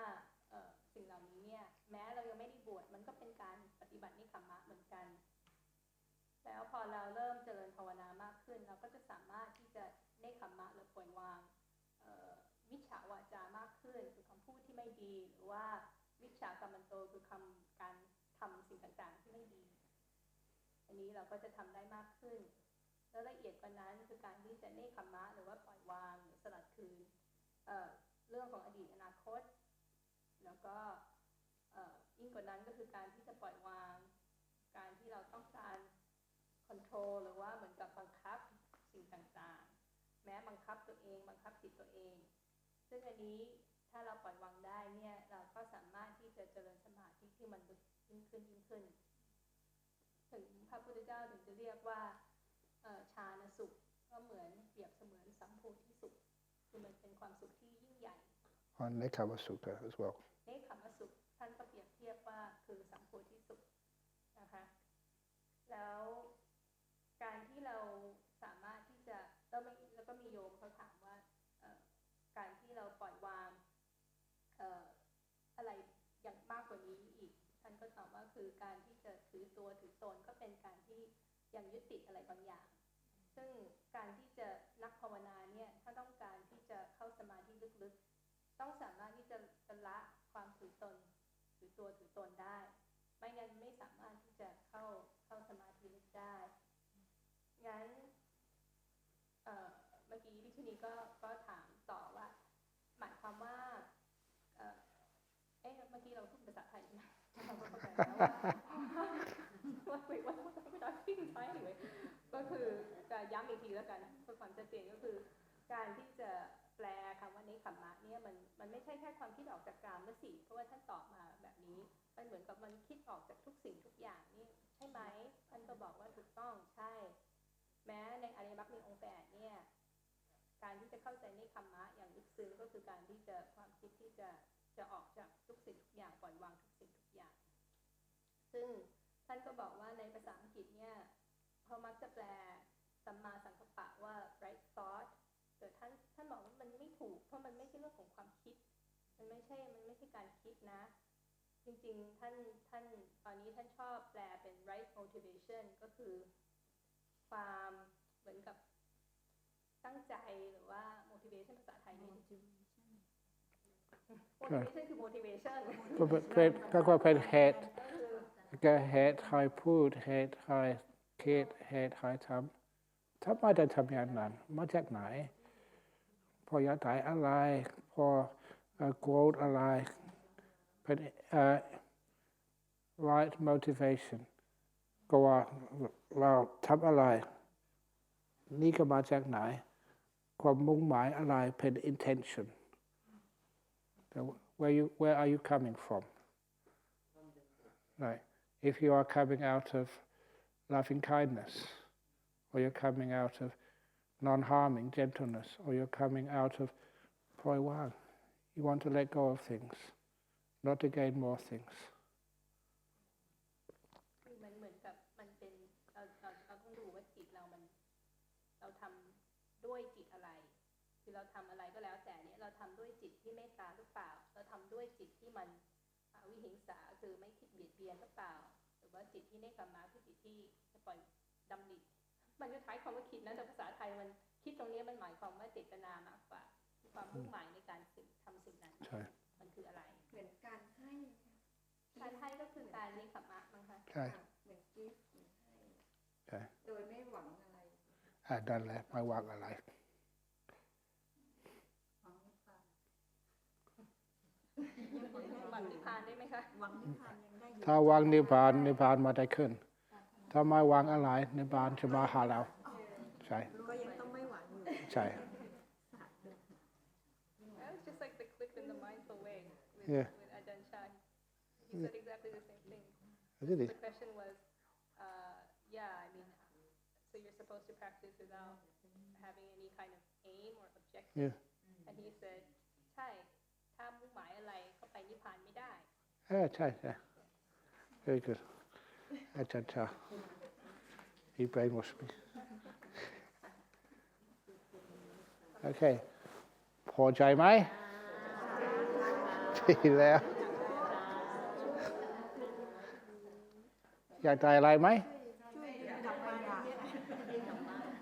สิ่งเหล่านี้เนี่ยแม้เรายังไม่ได้บวชมันก็เป็นการปฏิบัติเนคขมมะเหมือนกันแล้วพอเราเริ่มเจริญภาวนามากขึ้นเราก็จะสามารถที่จะเนคขมมะหรือปล่อยวางมิจฉาวาจามากขึ้นคือคำพูดที่ไม่ดีหรือว่ามิจฉากัมมันโตคือการทำสิ่งต่างๆที่ไม่ดีอันนี้เราก็จะทำได้มากขึ้นแล้วละเอียดกว่านั้นคือการที่จะเนคขมมะหรือว่าปล่อยวางหรือสลัดคืนเรื่องของอดีตอนาคตแล้วก็ยิ่งกว่านั้นก็คือการที่จะปล่อยวางการที่เราต้องการคอนโทรลหรือว่าเหมือนกับบังคับสิ่งต่างๆแม้บังคับตัวเองบังคับจิตตัวเองซึ่งอันนี้ถ้าเราปล่อยวางได้เนี่ยเราก็สามารถที่จะเจริญสมาธิที่มันลึกยิ่งขึ้นถึงพระพุทธเจ้าถึงจะเรียกว่าฌานสุขก็เหมือนเปรียบเสมือนสัมโพธิสุขคือมันเป็นความสุขที่ยิ่งใหญ่On Nekkhamma Sutta as well. เนคขมมะสุขท่านก็เปรียบเทียบว่าคือสัมโพธิสุขนะคะแล้วการที่เราสามารถที่จะแล้วก็มีโยมเขาถามว่าการที่เราปล่อยวางอะไรอย่างมากกว่านี้อีกท่านก็ตอบว่าคือการที่จะถือตัวถือตนก็เป็นการที่ยังยึดติดอะไรบางอย่างซึ่งการที่จะนักภาวนาเนี่ยถ้าต้องการที่จะเข้าสมาธิลึกๆต้องสามารถที่จะละความถือตนถือตัวถือตนได้ไม่งั้นไม่สามารถที่จะเข้าสมาธิลึกได้งั้นเมื่อกี้พี่ชนีก็ถามต่อว่าหมายความว่าเมื่อกี้เราพูดภาษาไทยใช่ไหมเราก็เข้าใจแล้วว่าไม่ได้ทิ้งไปเลยก็คือจะย้ำอีกทีแล้วกันเพื่อความชัดเจนก็คือการที่จะแปลคำว่าเนคขมมะเนี่ยมันไม่ใช่แค่ความคิดออกจากกามสิเพราะว่าท่านตอบมาแบบนี้มันเหมือนกับมันคิดออกจากทุกสิ่งทุกอย่างนี่ใช่ไหมท่านก็บอกว่าถูกต้องใช่แม้ในอริยมรรคมีองค์8เนี่ยการที่จะเข้าใจเนคขมมะอย่างลึกซึ้งก็คือการที่จะความคิดที่จะออกจากทุกสิ่งทุกอย่างปล่อยวางทุกสิ่งทุกอย่างซึ่งท่านก็บอกว่าในภาษาอังกฤษเนี่ยเขามักจะแปลสัมมาสังกัปปะว่า right thought แต่ท่านบอกว่ามันไม่ถูกเพราะมันไม่ใช่เรื่องของความคิดมันไม่ใช่การคิดนะจริงๆท่านตอนนี้ท่านชอบแปลเป็น right motivation ก็คือความเหมือนกับตั้งใจหรือว่า motivation ภาษาไทยนี่ motivation คือ motivation ก็เป็นเหตุให้พูดเหตุให้คิดเหตุให้ทำถ้าไม่ได้ทำอย่างนั้นมาจากไหนพออยากได้อะไรพอโกรธอะไรเป็น right motivation ก็ว่าเราทำอะไรนี่ก็มาจากไหนความมุ่งหมายอะไรเป็น intention where are you coming from right if you are coming out of loving kindness or you're coming out of non-harming gentleness or you're coming out of ปล่อยวาง you want to let go of things not to gain more thingsคือมันเหมือนกับมันเป็นเราต้องดูว่าจิตเราทำด้วยจิตอะไรคือเราทำอะไรก็แล้วแต่เนี่ยเราทำด้วยจิตที่เมตตาหรือเปล่าเราทำด้วยจิตที่มันวิหิงสาคือไม่คิดเบียดเบียนหรือเปล่าหรือว่าจิตที่เนคขมมะคือจิตที่จะปล่อยดำริมันก็คล้ายคำว่าคิดนะแต่ภาษาไทยมันคิดตรงนี้มันหมายความว่าเจตนามากกว่าความมุ่งหมายในการทำสิ่งนั้นมันคืออะไรเหมือนการให้ก็คือการเนคขมมะมั้งคะเหมือนกิฟต์เหมือนให้ใช่โดยไม่หวังอะไรนั่นแหละไม่หวังอะไร คะ หวังนิพพานยังได้อยู่ ถ้าหวังนิพพานนิพพานมาได้ขึ้น ถ้าไม่หวังอะไรนิพพานจะมาหาเราใช่ ก็ยังต้องไม่หวังอยู่ ใช่ It's just like the click in the mindful way with, Yeah. with Ajahn Chah. He said exactly the same thing. Really? The question was, I mean, so you're supposed to practice without having any kind of aim or objective. Yeah. And he said, ใช่ ถ้ามุ่งหมายอะไรก็ไปนิพพานไม่ได้ ใช่ใช่ very good อาจารย์ชา he brainwashed me โอเคพอใจไหมดีแล้วอยากได้อะไรไหม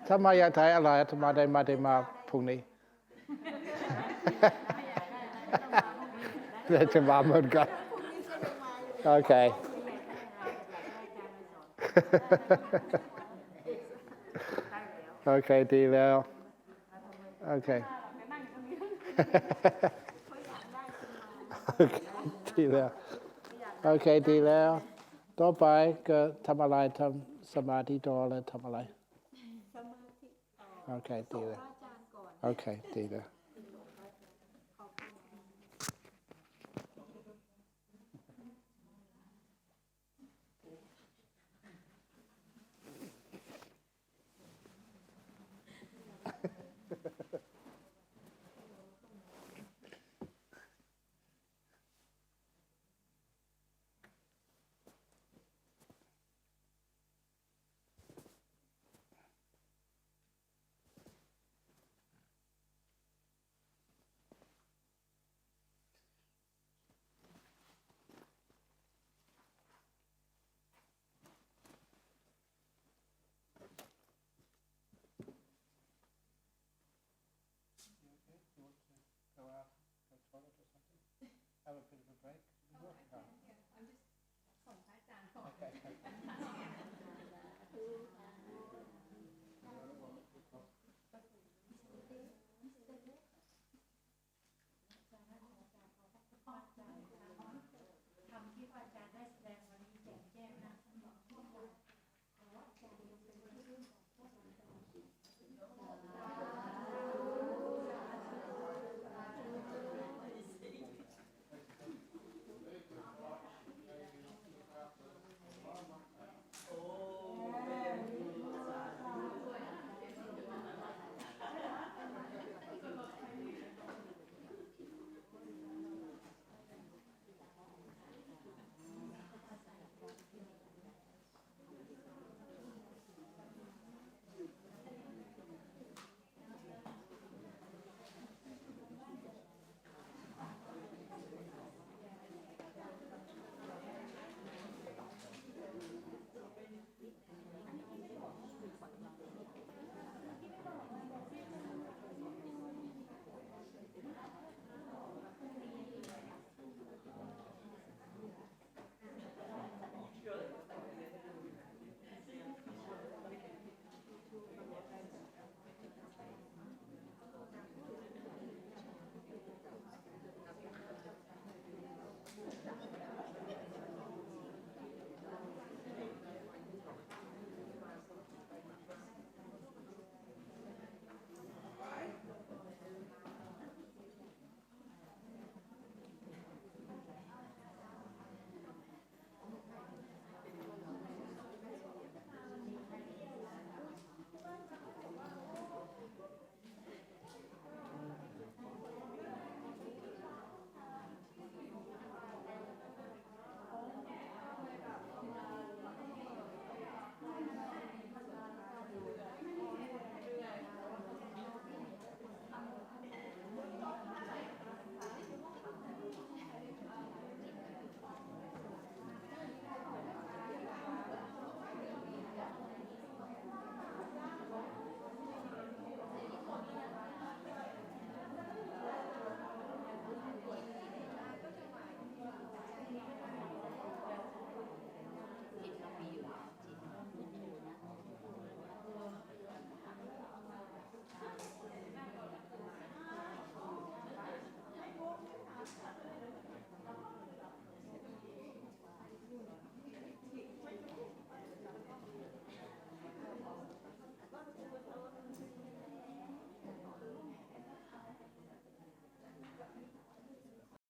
ถ้ามาอยากได้อะไรถ้ามาได้มาพรุ่งนี้ เดี๋ยวจะมาเหมือนกันโอเค โอเคดีแล้วโอเคดีแล้วโอเคดีแล้วต่อไปก็ทำอะไรทำสมาธิต่อแล้วทำอะไร สมาธิ โอเคดีแล้ว พระอาจารย์ก่อน โอเคดีแล้ว